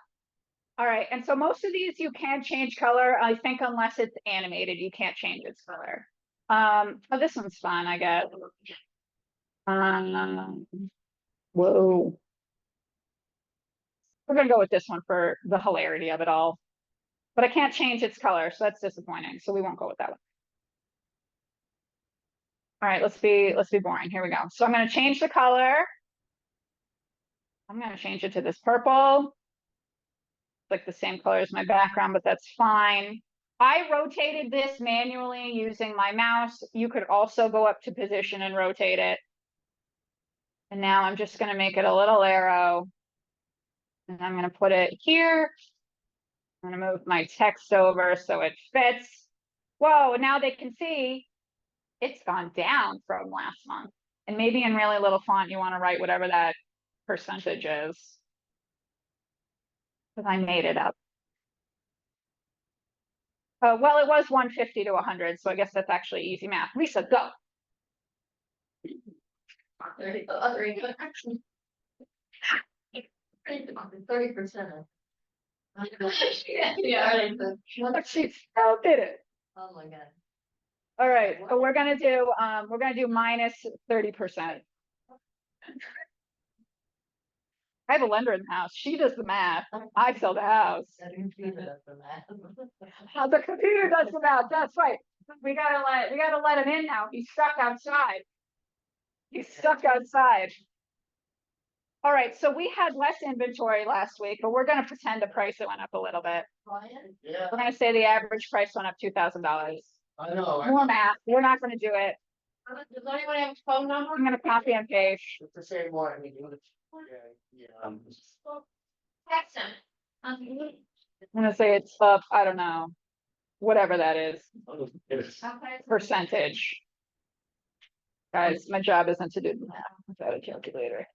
All right, and so most of these you can change color, I think, unless it's animated, you can't change its color. Oh, this one's fun, I guess. Whoa. We're gonna go with this one for the hilarity of it all. But I can't change its color, so that's disappointing. So we won't go with that one. All right, let's be boring. Here we go. So I'm gonna change the color. I'm gonna change it to this purple. Like the same color as my background, but that's fine. I rotated this manually using my mouse. You could also go up to position and rotate it. And now I'm just gonna make it a little arrow. And I'm gonna put it here. I'm gonna move my text over so it fits. Whoa, now they can see it's gone down from last month. And maybe in really little font, you wanna write whatever that percentage is. Because I made it up. Well, it was 150 to 100, so I guess that's actually easy math. Lisa, go. 30%. Yeah. She still did it. Oh my God. All right, so we're gonna do minus 30%. I have a lender in the house. She does the math. I sell the house. The computer does the math. That's right. We gotta let him in now. He's stuck outside. All right, so we had less inventory last week, but we're gonna pretend the price went up a little bit. Yeah. We're gonna say the average price went up $2,000. I know. More math. We're not gonna do it. Does anyone have a phone number? I'm gonna copy and paste. It's the same one. Text him. I'm gonna say it's up, I don't know, whatever that is, percentage. Guys, my job isn't to do the math without a calculator.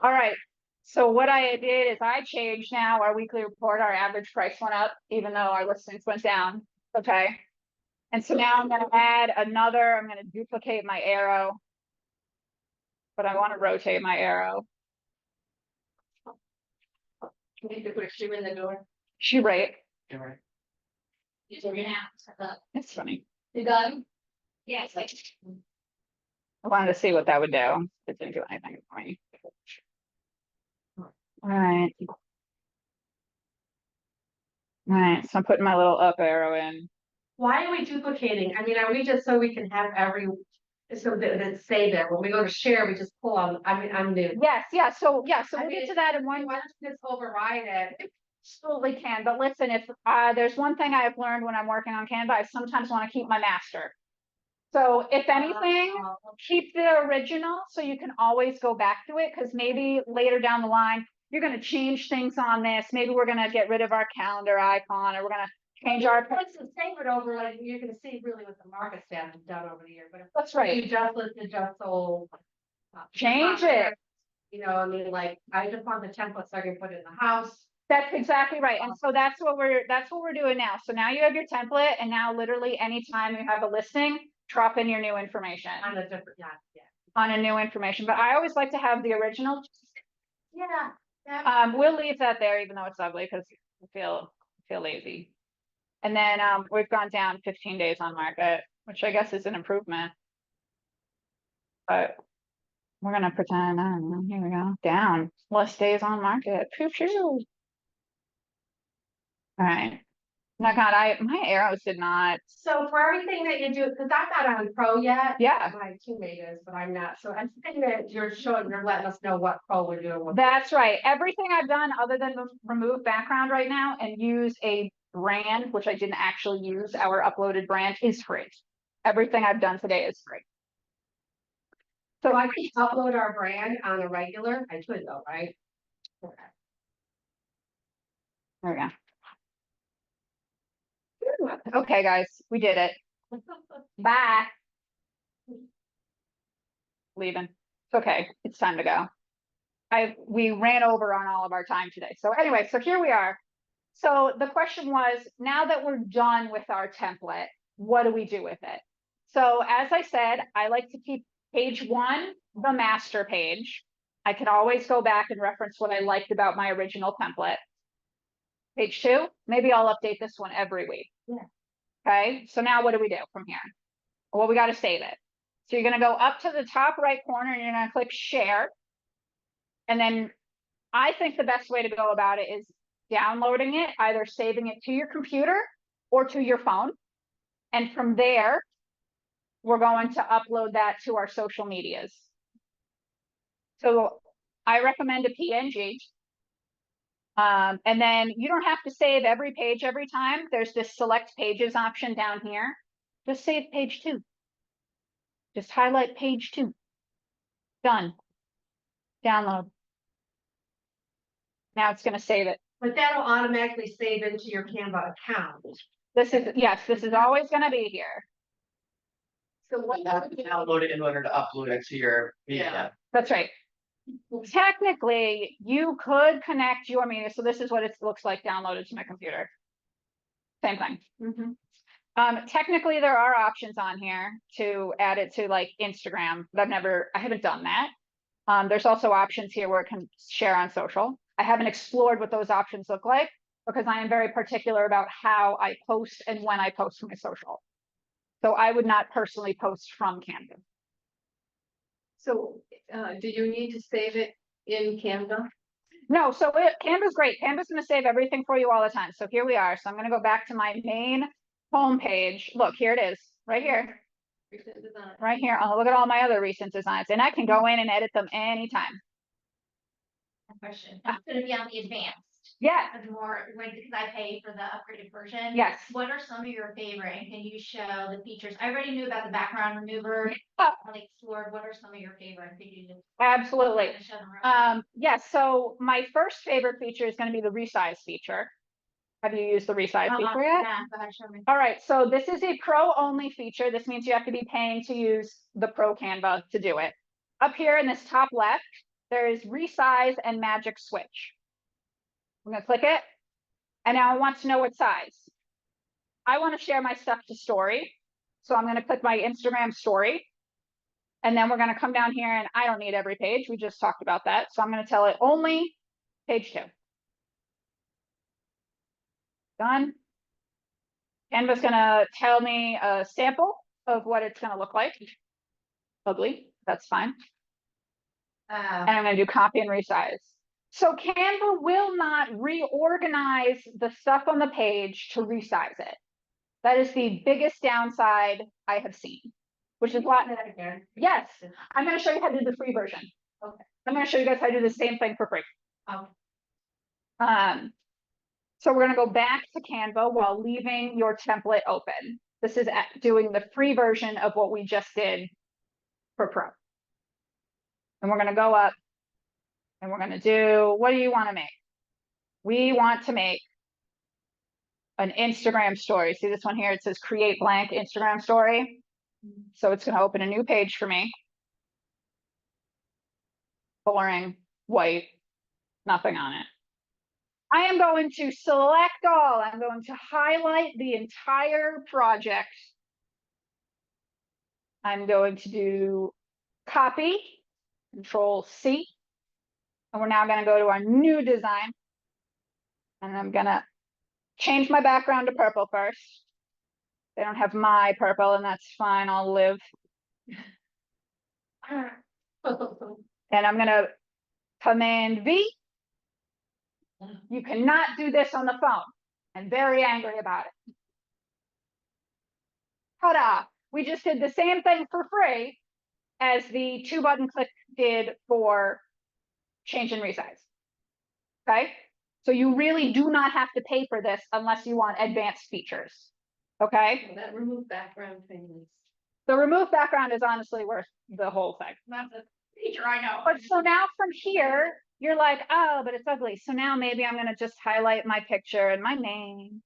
All right, so what I did is I changed now our weekly report, our average price went up, even though our listings went down, okay? And so now I'm gonna add another, I'm gonna duplicate my arrow. But I wanna rotate my arrow. You need to put a shoe in the door. She right, You're right. Use your hands. it's funny. You got him? Yes, like. I wanted to see what that would do. It didn't do anything for me. Alright. Alright, so I'm putting my little up arrow in. Why are we duplicating? I mean, are we just so we can have so that it's say there, when we go to share, we just pull on, I mean, I'm new. Yes, so I we'll get mean, to that in one. Why don't you just override it? Absolutely can, but listen, if there's one thing I've learned when I'm working on Canva, I sometimes want to keep my master. So if anything, keep the original so you can always go back to it, because maybe later down the line, you're gonna change things on this. Maybe we're gonna get rid of our calendar icon, or we're gonna change our. Once you save it over, like, you're gonna see really what the market stats have done over the year, but if That's you right. just listen, just so. Change it. You know, I mean, like, I just want the template so I can put it in the house. That's exactly right. And so that's what we're doing now. So now you have your template, and now literally anytime you have a listing, drop in your new information On a different, yeah. on a new information. But I always like to have the original. Yeah. We'll leave that there, even though it's ugly, because I feel lazy. And then we've gone down 15 days on market, which I guess is an improvement. But we're gonna pretend, I don't know, here we go, down, less days on market. Phew, phew. All right. Now, God, my arrows did not. So for everything that you do, because I'm not on pro yet. Yeah. My teammate is, but I'm not. So I'm thinking that you're letting us know what pro we're doing with. That's right. Everything I've done other than remove background right now and use a brand, which I didn't actually use, our uploaded brand, is free. Everything I've done today is free. So I can upload our brand on a regular, I could though, right? Okay. There we go. Okay, guys, we did it. Bye. Leaving. It's okay. It's time to go. We ran over on all of our time today. So anyway, so here we are. So the question was, now that we're done with our template, what do we do with it? So as I said, I like to keep page 1, the master page. I can always go back and reference what I liked about my original template. Page 2, maybe I'll update this one every week. Yeah. Okay, so now what do we do from here? Well, we got to save it. So you're going to go up to the top right corner and you're going to click share. And then I think the best way to go about it is downloading it, either saving it to your computer or to your phone. And from there, we're going to upload that to our social medias. So I recommend a PNG. And then you don't have to save every page every time. There's this select pages option down here. Just save page 2. Just highlight page 2. Done. Download. Now it's going to save it. But that'll automatically save into your Canva account. This is always going to be here. So what? You have to download it in order to upload it to your media. That's right. Technically, you could connect your media. So this is what it looks like downloaded to my computer. Same thing. Technically, there are options on here to add it to like Instagram, but I haven't done that. There's also options here where it can share on social. I haven't explored what those options look like because I am very particular about how I post and when I post my social. So I would not personally post from Canva. So, do you need to save it in Canva? No, so Canva's great. Canva's going to save everything for you all the time. So here we are. So I'm going to go back to my main homepage. Look, here it is, right here. Recent design. Right here. Oh, look at all my other recent designs, and I can go in and edit them anytime. Question, it's gonna be on the advanced, Yeah. the more, like, because I pay for the upgraded version. Yes. What are some of your favorite, and can you show the features? I already knew about the background remover, Oh. I like explored, what are some of your favorite? Could you just Absolutely. show them real quick? Yes. So my first favorite feature is going to be the resize feature. Have you used the resize Uh-uh, feature yet? yeah, go ahead, show me. All right, so this is a pro only feature. This means you have to be paying to use the pro Canva to do it. Up here in this top left, there is resize and magic switch. I'm gonna click it. And now I want to know what size. I want to share my stuff to story. So I'm gonna click my Instagram story. And then we're gonna come down here and I don't need every page. We just talked about that. So I'm gonna tell it only page 2. Done. Canva's gonna tell me a sample of what it's gonna look like. Ugly, that's fine. And I'm gonna do copy and resize. So Canva will not reorganize the stuff on the page to resize it. That is the biggest downside I have seen, which is why, that again. yes, I'm gonna show you how to do the free version. Okay. I'm gonna show you guys how to do the same thing for free. Oh. So we're gonna go back to Canva while leaving your template open. This is doing the free version of what we just did for Pro. And we're gonna go up and we're gonna do, what do you wanna make? We want to make an Instagram story. See this one here? It says create blank Instagram story. So it's gonna open a new page for me. Boring, white, nothing on it. I am going to select all. I'm going to highlight the entire project. I'm going to do copy, Control C. And we're now going to go to our new design. And I'm going to change my background to purple first. They don't have my purple, and that's fine. I'll live. And I'm going to Command V. You cannot do this on the phone. I'm very angry about it. Ta-da! We just did the same thing for free as the 2-button click did for change and resize. Okay? So you really do not have to pay for this unless you want advanced features. Okay? That remove background thing is. The remove background is honestly worth the whole thing. That's a feature I know. But so now from here, you're like, oh, but it's ugly. So now maybe I'm going to just highlight my picture and my name.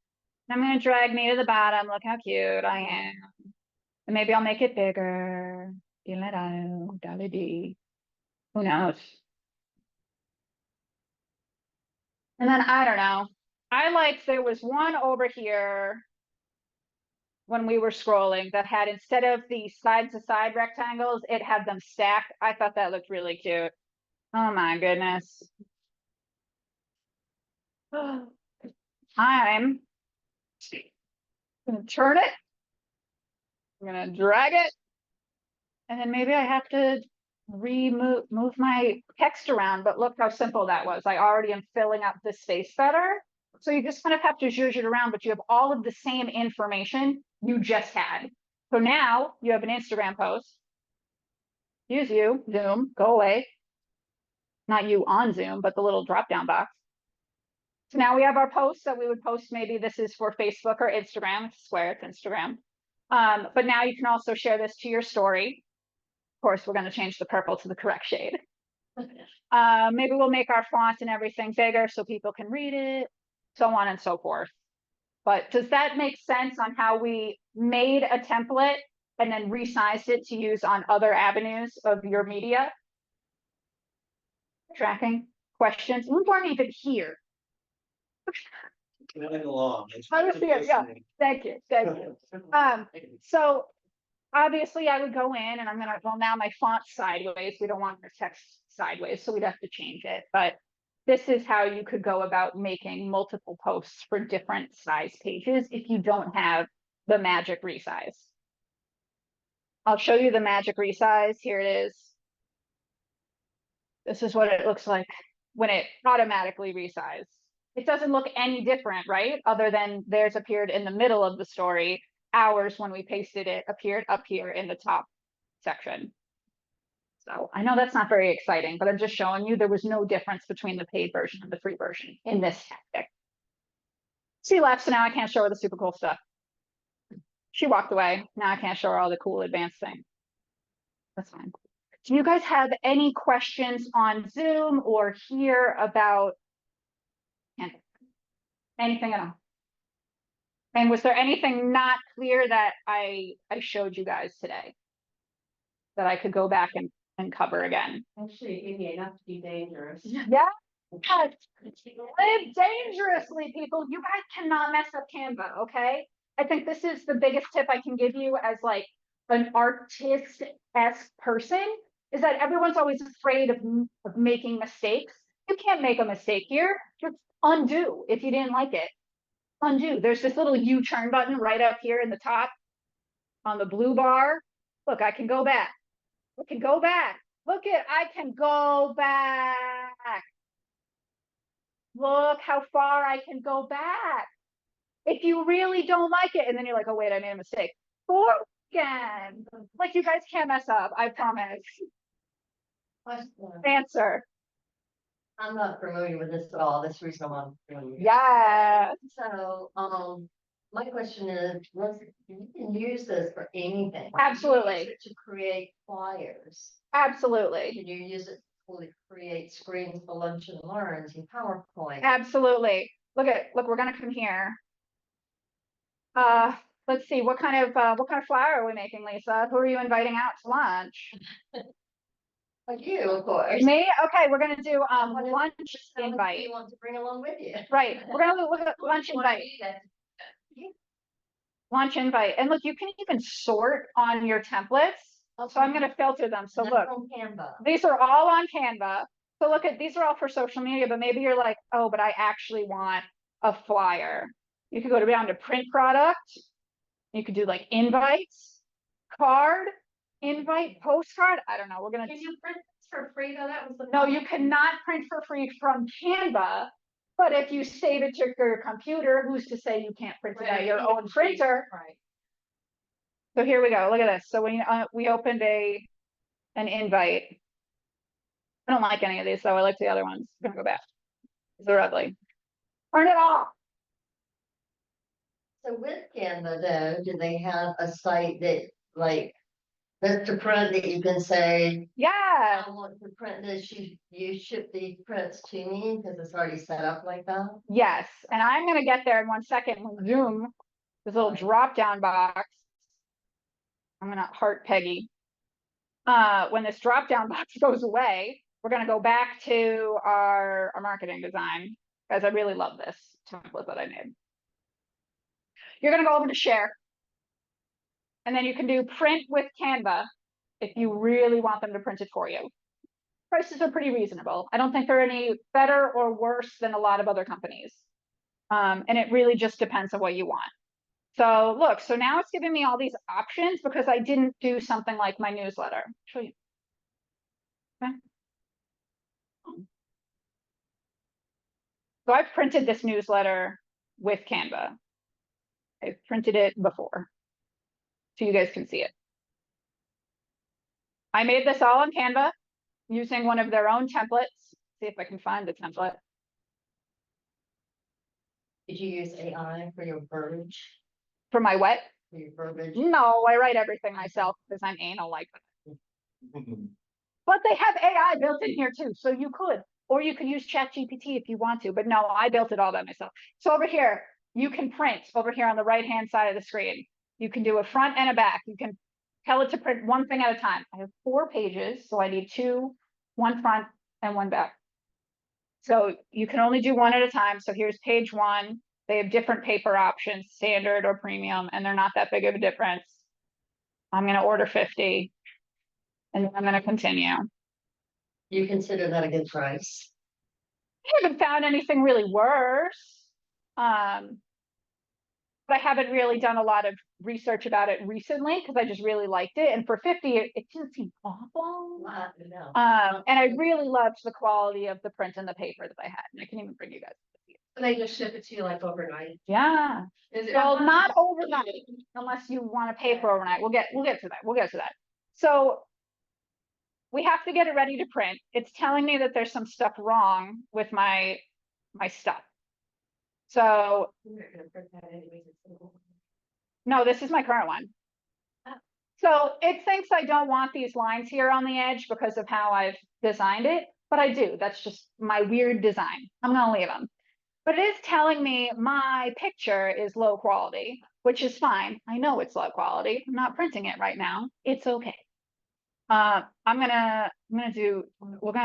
And I'm going to drag me to the bottom. Look how cute I am. And maybe I'll make it bigger. Who knows? And then I don't know. I liked there was one over here when we were scrolling that had, instead of the side to side rectangles, it had them stacked. I thought that looked really cute. Oh my goodness. I'm gonna turn it. I'm gonna drag it. And then maybe I have to move my text around, but look how simple that was. I already am filling up the space better. So you just kind of have to zhuzh it around, but you have all of the same information you just had. So now you have an Instagram post. Use you, Zoom, go away. Not you on Zoom, but the little drop-down box. So now we have our posts that we would post. Maybe this is for Facebook or Instagram. It's square, it's Instagram. But now you can also share this to your story. Of course, we're going to change the purple to the correct shade. Maybe we'll make our font and everything bigger so people can read it, so on and so forth. But does that make sense on how we made a template and then resized it to use on other avenues of your media? Tracking? Questions? We weren't even here. Moving along. I was here, yeah. Thank you, thank you. So obviously I would go in and I'm gonna, well, now my font's sideways. We don't want our text sideways, so we'd have to change it. But this is how you could go about making multiple posts for different size pages if you don't have the magic resize. I'll show you the magic resize. Here it is. This is what it looks like when it automatically resizes. It doesn't look any different, right? Other than theirs appeared in the middle of the story. Ours, when we pasted it, appeared up here in the top section. So I know that's not very exciting, but I'm just showing you there was no difference between the paid version and the free version in this tactic. She left, so now I can't show her the super cool stuff. She walked away. Now I can't show her all the cool advanced things. That's fine. Do you guys have any questions on Zoom or here about anything at all? And was there anything not clear that I showed you guys today? That I could go back and cover again? Actually, it gave me enough to be dangerous. Yeah. Live dangerously, people. You guys cannot mess up Canva, okay? I think this is the biggest tip I can give you as like an artist-esque person, is that everyone's always afraid of making mistakes. You can't make a mistake here. Just undo if you didn't like it. Undo. There's this little U-turn button right up here in the top on the blue bar. Look, I can go back. I can go back. Look at, I can go back. Look how far I can go back. If you really don't like it, and then you're like, oh wait, I made a mistake. Forward again. Like, you guys can't mess up, I promise. Question. Answer. I'm not familiar with this at all. That's the reason I'm doing it. Yeah. So, my question is, you can use this for anything. Absolutely. You can use it to create flyers. Absolutely. Can you use it to create screens for lunch and learns and PowerPoint? Absolutely. Look, we're gonna come here. Let's see, what kind of flyer are we making, Lisa? Who are you inviting out to lunch? Like you, of course. Me? Okay, we're gonna do What if- lunch Just tell us who invite. you want to bring along with you. Right, we're gonna look at lunch invite. Lunch invite. And look, you can even sort on your templates. So I'm gonna filter them. So And look, that's on Canva. these are all on Canva. So look at, these are all for social media, but maybe you're like, oh, but I actually want a flyer. You could go down to print product. You could do like invites, card, invite, postcard. I don't know. We're gonna. Can you print this for free though? That was the. No, you cannot print for free from Canva. But if you save it to your computer, who's to say you can't print it at your own printer? Right. So here we go. Look at this. So we opened an invite. I don't like any of these, though. I like the other ones. I'm gonna go back. They're ugly. Turn it off. So with Canva though, do they have a site that like, that's to print that you can say, Yeah. I want to print this, you ship these prints to me because it's already set up like that? Yes. And I'm gonna get there in 1 second when Zoom, this little drop down box. I'm gonna heart Peggy. When this drop down box goes away, we're gonna go back to our marketing design, because I really love this template that I made. You're gonna go over to share. And then you can do print with Canva if you really want them to print it for you. Prices are pretty reasonable. I don't think they're any better or worse than a lot of other companies. And it really just depends on what you want. So look, so now it's giving me all these options because I didn't do something like my newsletter. I'll show you. Okay. So I've printed this newsletter with Canva. I've printed it before, so you guys can see it. I made this all on Canva using one of their own templates. See if I can find the template. Did you use AI for your verbiage, For my what? for your verbiage? No, I write everything myself because I'm anal like that. But they have AI built in here too, so you could. Or you could use ChatGPT if you want to, but no, I built it all by myself. So over here, you can print over here on the right-hand side of the screen. You can do a front and a back. You can tell it to print one thing at a time. I have 4 pages, so I need 2, 1 front and 1 back. So you can only do 1 at a time. So here's page 1. They have different paper options, standard or premium, and they're not that big of a difference. I'm going to order 50 and then I'm going to continue. You consider that a good price? I haven't found anything really worse. But I haven't really done a lot of research about it recently because I just really liked it. And for 50, it didn't seem awful. No. And I really loved the quality of the print and the paper that I had. And I can even bring you guys. And they just ship it to you like overnight. Yeah. Is it? Well, not overnight, unless you want to pay for overnight. We'll get to that. We'll get to that. So we have to get it ready to print. It's telling me that there's some stuff wrong with my stuff. So You're not gonna print that anyways, it's so cool. no, this is my current one. So it thinks I don't want these lines here on the edge because of how I've designed it, but I do. That's just my weird design. I'm gonna leave them. But it is telling me my picture is low quality, which is fine. I know it's low quality. I'm not printing it right now. It's okay. We're gonna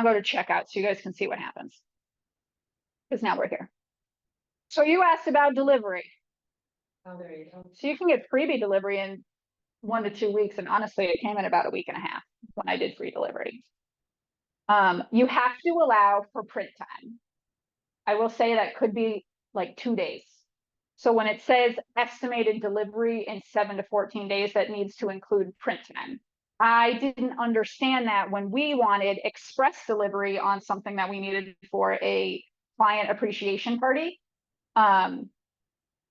go to checkout so you guys can see what happens. Because now we're here. So you asked about delivery. Oh, there you go. So you can get freebie delivery in 1 to 2 weeks. And honestly, it came in about a week and a half when I did free delivery. You have to allow for print time. I will say that could be like 2 days. So when it says estimated delivery in 7 to 14 days, that needs to include print time. I didn't understand that when we wanted express delivery on something that we needed for a client appreciation party.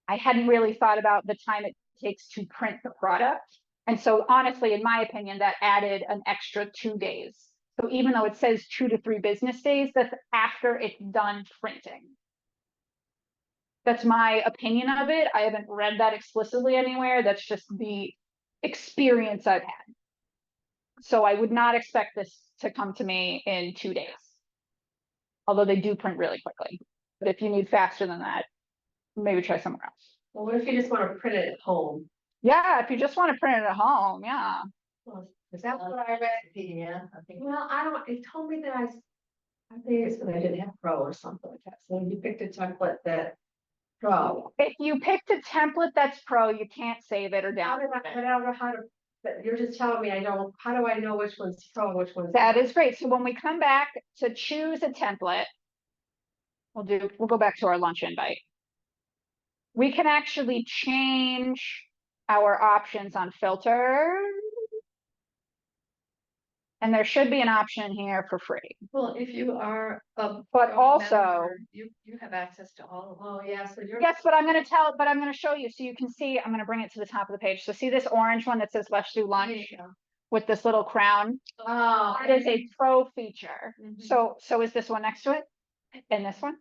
I hadn't really thought about the time it takes to print the product. And so honestly, in my opinion, that added an extra 2 days. So even though it says 2 to 3 business days, that's after it's done printing. That's my opinion of it. I haven't read that explicitly anywhere. That's just the experience I've had. So I would not expect this to come to me in 2 days. Although they do print really quickly. But if you need faster than that, maybe try somewhere else. Well, what if you just want to print it at home? Yeah, if you just want to print it at home, yeah. Well, is that what I read? Yeah, I think. Well, I don't, it told me that I think it's because I didn't have Pro or something like that. So you picked a template that Pro. If you picked a template that's pro, you can't save it or How download did I it. don't know how to, but you're just telling me I don't, how do I know which one's Pro, and which one's? That not? is great. So when we come back to choose a template, we'll go back to our lunch invite. We can actually change our options on filter. And there should be an option here for free. Well, if you are a. But pro also- member, You have access to all of them. Oh, yeah, so you're. Yes, but I'm going to show you so you can see. I'm going to bring it to the top of the page. So see this orange one that says let's do lunch with this little crown? Oh. That is a pro feature. Mhm. So is this one next to it? And this one?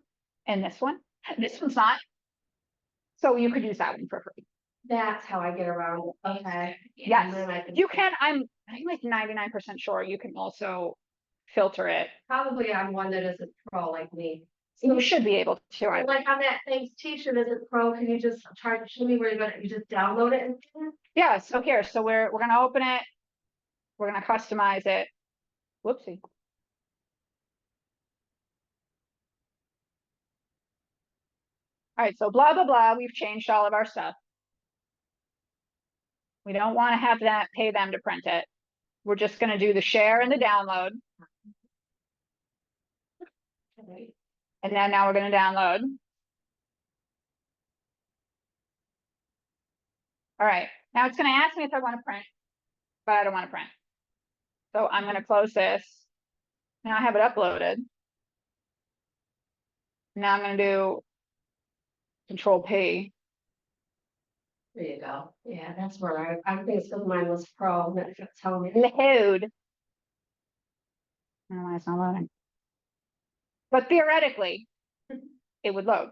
And this one? This one's not. So you could use that one for free. That's how I get around it. Okay. Yes, And then I can- you can. I'm like 99% sure you can also filter it. Probably I'm one that isn't Pro like me. You should be able to. So like on that thing's t-shirt, is it Pro? Can you just try to show me where you just download it and? Yeah, so here, so we're gonna open it. We're gonna customize it. Whoopsie. All right, so blah, blah, blah, we've changed all of our stuff. We don't want to have that, pay them to print it. We're just gonna do the share and the download. Okay. And then now we're gonna download. All right, now it's gonna ask me if I want to print, but I don't want to print. So I'm gonna close this. Now I have it uploaded. Now I'm gonna do Control P. There you go. Yeah, that's where I think it's because mine was Pro, and it's telling me. Load. I don't know why it's not loading. But theoretically, it would load.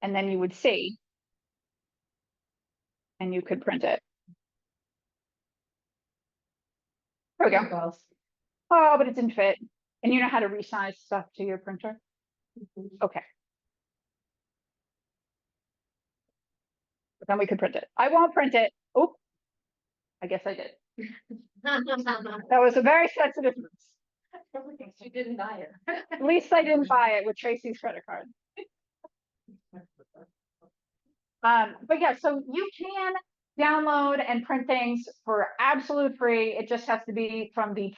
And then you would see. And you could print it. There we There it go. goes. Oh, but it didn't fit. And you know how to resize stuff to your printer? Okay. But then we could print it. I won't print it. Oh, I guess I did. That was a very sensitive move. You didn't buy it. At least I didn't buy it with Tracy's credit card. But yeah, so you can download and print things for absolute free. It just has to be from the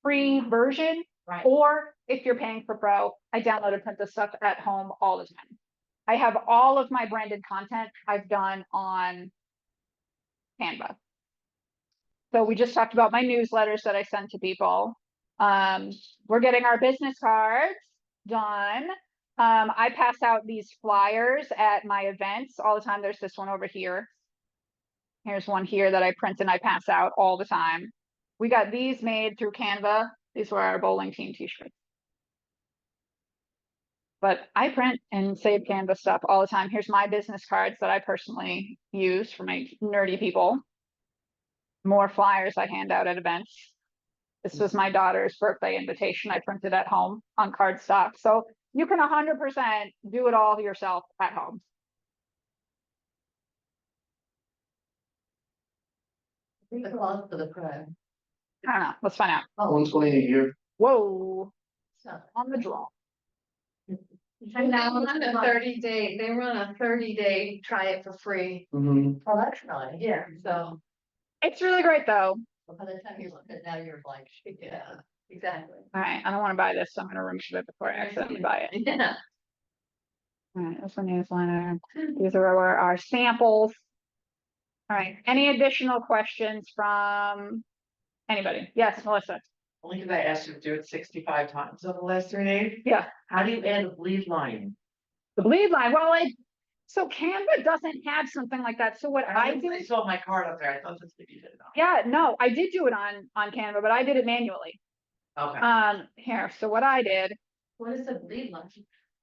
free version. Right. Or if you're paying for pro, I download and print this stuff at home all the time. I have all of my branded content I've done on Canva. So we just talked about my newsletters that I send to people. We're getting our business cards done. I pass out these flyers at my events all the time. There's this one over here. Here's one here that I print and I pass out all the time. We got these made through Canva. These were our bowling team t-shirts. But I print and save Canva stuff all the time. Here's my business cards that I personally use for my nerdy people. More flyers I hand out at events. This was my daughter's birthday invitation. I printed at home on cardstock. So You can 100% do it all yourself at home. The cost for the pro. I don't know, let's find out. Oh, 120 a year. Whoa, so- on the draw. And now They run a 30-day, try it for free. oh, that's nice. Yeah. So, It's really great though. But by the time you look at it now, you're like, yeah, exactly. All right, I don't want to buy this, so I'm gonna remove it before I accidentally buy it. Yeah. All right, that's a newsletter. These are our samples. All right, any additional questions from anybody? Yes, Melissa? Only because I asked you to do it 65 times over the last 3 days. Yeah. How do you add a bleed line? The bleed line, well, so Canva doesn't have something like that. So what I I did, saw my card up there. I thought that's what you did. yeah, no, I did do it on Canva, but I did it manually. Okay. Here, so what I did, What is a bleed line?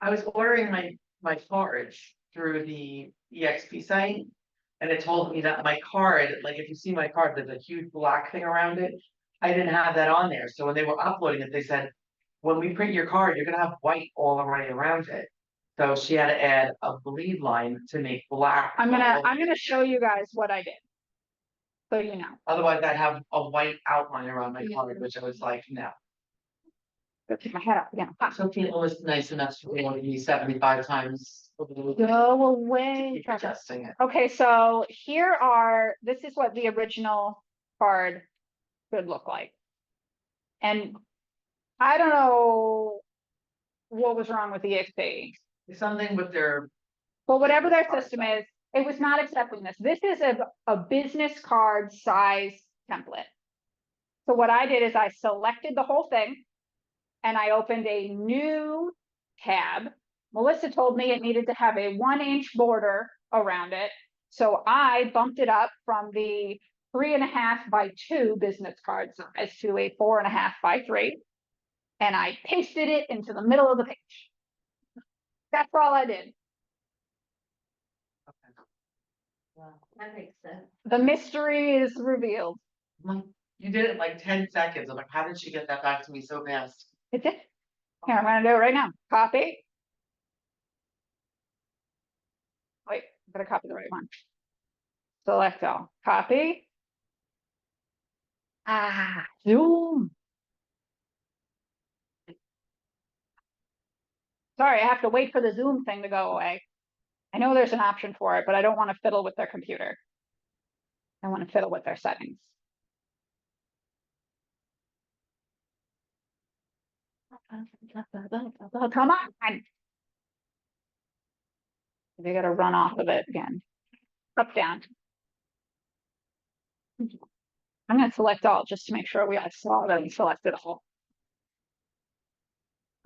I was ordering my cards through the EXP site. And it told me that my card, like if you see my card, there's a huge black thing around it. I didn't have that on there. So when they were uploading it, they said, when we print your card, you're gonna have white all the way around it. So she had to add a bleed line to make black. I'm gonna show you guys what I did. So you know. Otherwise, I'd have a white outline around my card, which I was like, no. Put my head up again. So people was nice enough to be able to use 75 times. Go away. Keep adjusting it. Okay, so this is what the original card should look like. And I don't know what was wrong with EXP, Something with their, but whatever their system is, it was not accepting this. This is a business card size template. So what I did is I selected the whole thing and I opened a new tab. Melissa told me it needed to have a 1-inch border around it. So I bumped it up from the 3.5 by 2 business card size to a 4.5 by 3. And I pasted it into the middle of the page. That's all I did. That makes sense. The mystery is revealed. you did it in like 10 seconds. I'm like, how did she get that back to me so fast? It's it. Here, I'm gonna do it right now. Copy. Wait, I gotta copy the right one. Select all. Copy. Zoom. Sorry, I have to wait for the Zoom thing to go away. I know there's an option for it, but I don't want to fiddle with their computer. I want to fiddle with their settings. Come on. They gotta run off of it again. Up, down. I'm gonna select all just to make sure we all saw that and selected all.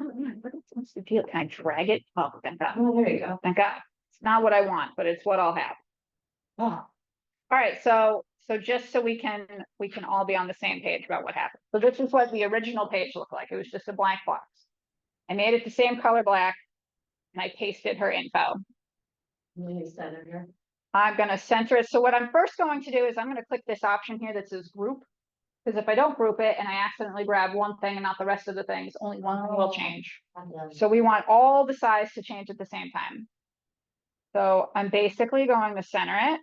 Oh, man, what's the deal? Can I drag it? Oh, thank God. Oh, there you go. Thank God. It's not what I want, but it's what I'll have. Oh. All right, so just so we can all be on the same page about what happened. So this is what the original page looked like. It was just a blank box. I made it the same color black and I pasted her info. Maybe center here. I'm gonna center it. So what I'm first going to do is I'm gonna click this option here that says group. Because if I don't group it and I accidentally grab one thing and not the rest of the things, only one thing will change. So we want all the size to change at the same time. So I'm basically going to center it.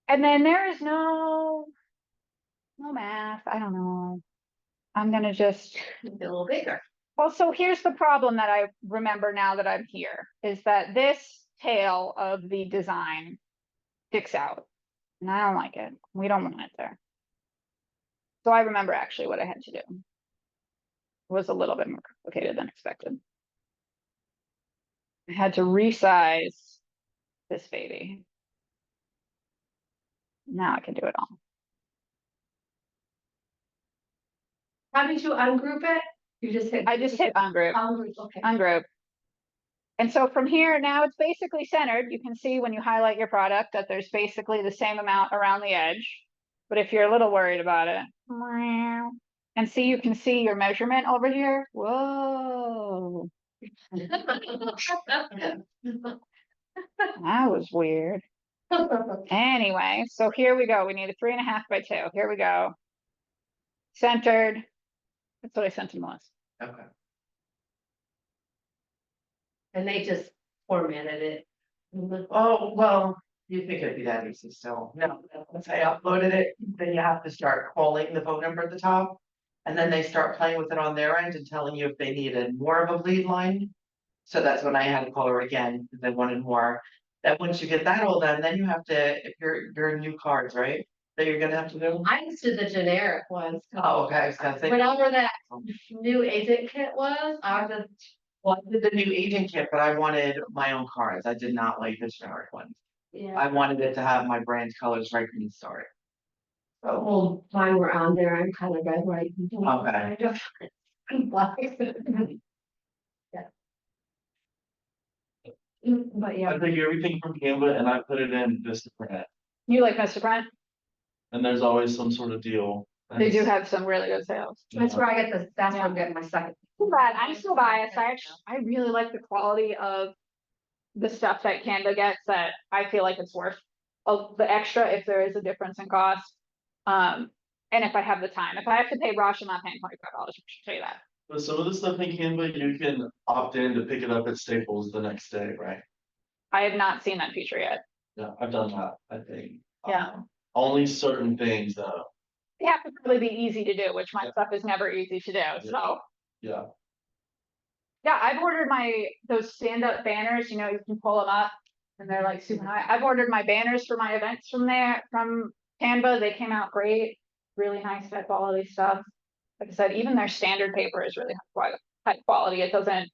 And then there is no math. I don't know. I'm gonna just A little bigger. well, so here's the problem that I remember now that I'm here, is that this tail of the design sticks out. And I don't like it. We don't want it there. So I remember actually what I had to do. It was a little bit more complicated than expected. I had to resize this baby. Now I can do it all. How did you ungroup it? You just hit. I just hit ungroup. Ungroup, okay. Ungroup. And so from here, now it's basically centered. You can see when you highlight your product that there's basically the same amount around the edge. But if you're a little worried about it, and see, you can see your measurement over here. Whoa, that was weird. Anyway, so here we go. We need a 3.5 by 2. Here we go. Centered. That's what I sent to Melissa. Okay. and they just formatted it. Oh, well, you think it'd be that easy, so, no, once I uploaded it, then you have to start calling the phone number at the top. And then they start playing with it on their end and telling you if they needed more of a bleed line. So that's when I had to call her again, because they wanted more. That once you get that all done, then you have to, if you're new cards, right? That you're gonna have to do? I just did the generic ones. Oh, okay, I was gonna say. Whatever that new agent kit was, I just, Well, I did the new agent kit, but I wanted my own cards. I did not like the generic ones. yeah. I wanted it to have my brand colors right from the start. Well, mine were on there, I'm kind of red, right? Okay. I'm black. Yeah. But yeah. I take everything from Canva and I put it in Vistaprint, You like Mr. Brent? and there's always some sort of deal. They do have some really good sales. That's where I get the, that's where I'm getting my second. Too bad, I'm still biased. I really like the quality of the stuff that Canva gets that I feel like it's worth the extra if there is a difference in cost. And if I have the time, if I have to pay Rosh, I'm not paying $25, I should tell you that. But some of the stuff in Canva, you can opt in to pick it up at Staples the next day, right? I have not seen that feature yet. Yeah, I've done that, I think. Yeah. Only certain things though, They have to really be easy to do, which my stuff is never easy to do, so. yeah. Yeah, I've ordered those stand-up banners, you know, you can pull them up and they're like super high. I've ordered my banners for my events from Canva. They came out great, really nice, high quality stuff. Like I said, even their standard paper is really high quality. It doesn't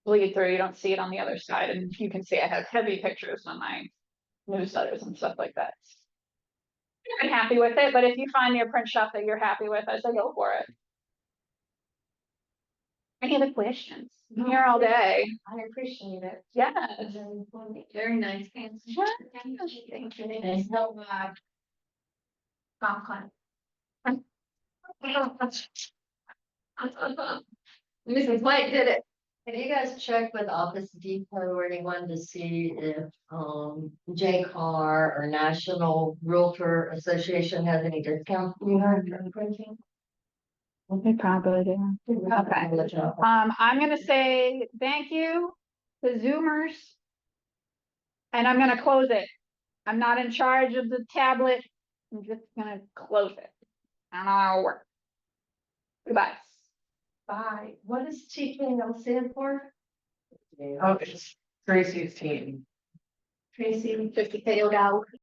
bleed through. You don't see it on the other side. And you can see I have heavy pictures on my newsletters and stuff like that. I'm happy with it, but if you find your print shop that you're happy with, I say go for it. Any other questions? I'm here all day. I appreciate it. Yes. Very nice. Thanks. Thank you. There's no, Popcorn. Mrs. White did it. Have you guys checked with Office Depot or anyone to see if, J-Car or National Realtor Association has any discounts you have for printing? They probably do. Okay. I'm gonna say thank you to Zoomers. And I'm gonna close it. I'm not in charge of the tablet. I'm just gonna close it. I don't know how it'll work. Goodbye. Bye. What does TKL stand for? Oh, it's Tracy's team. Tracy. Just to say it out.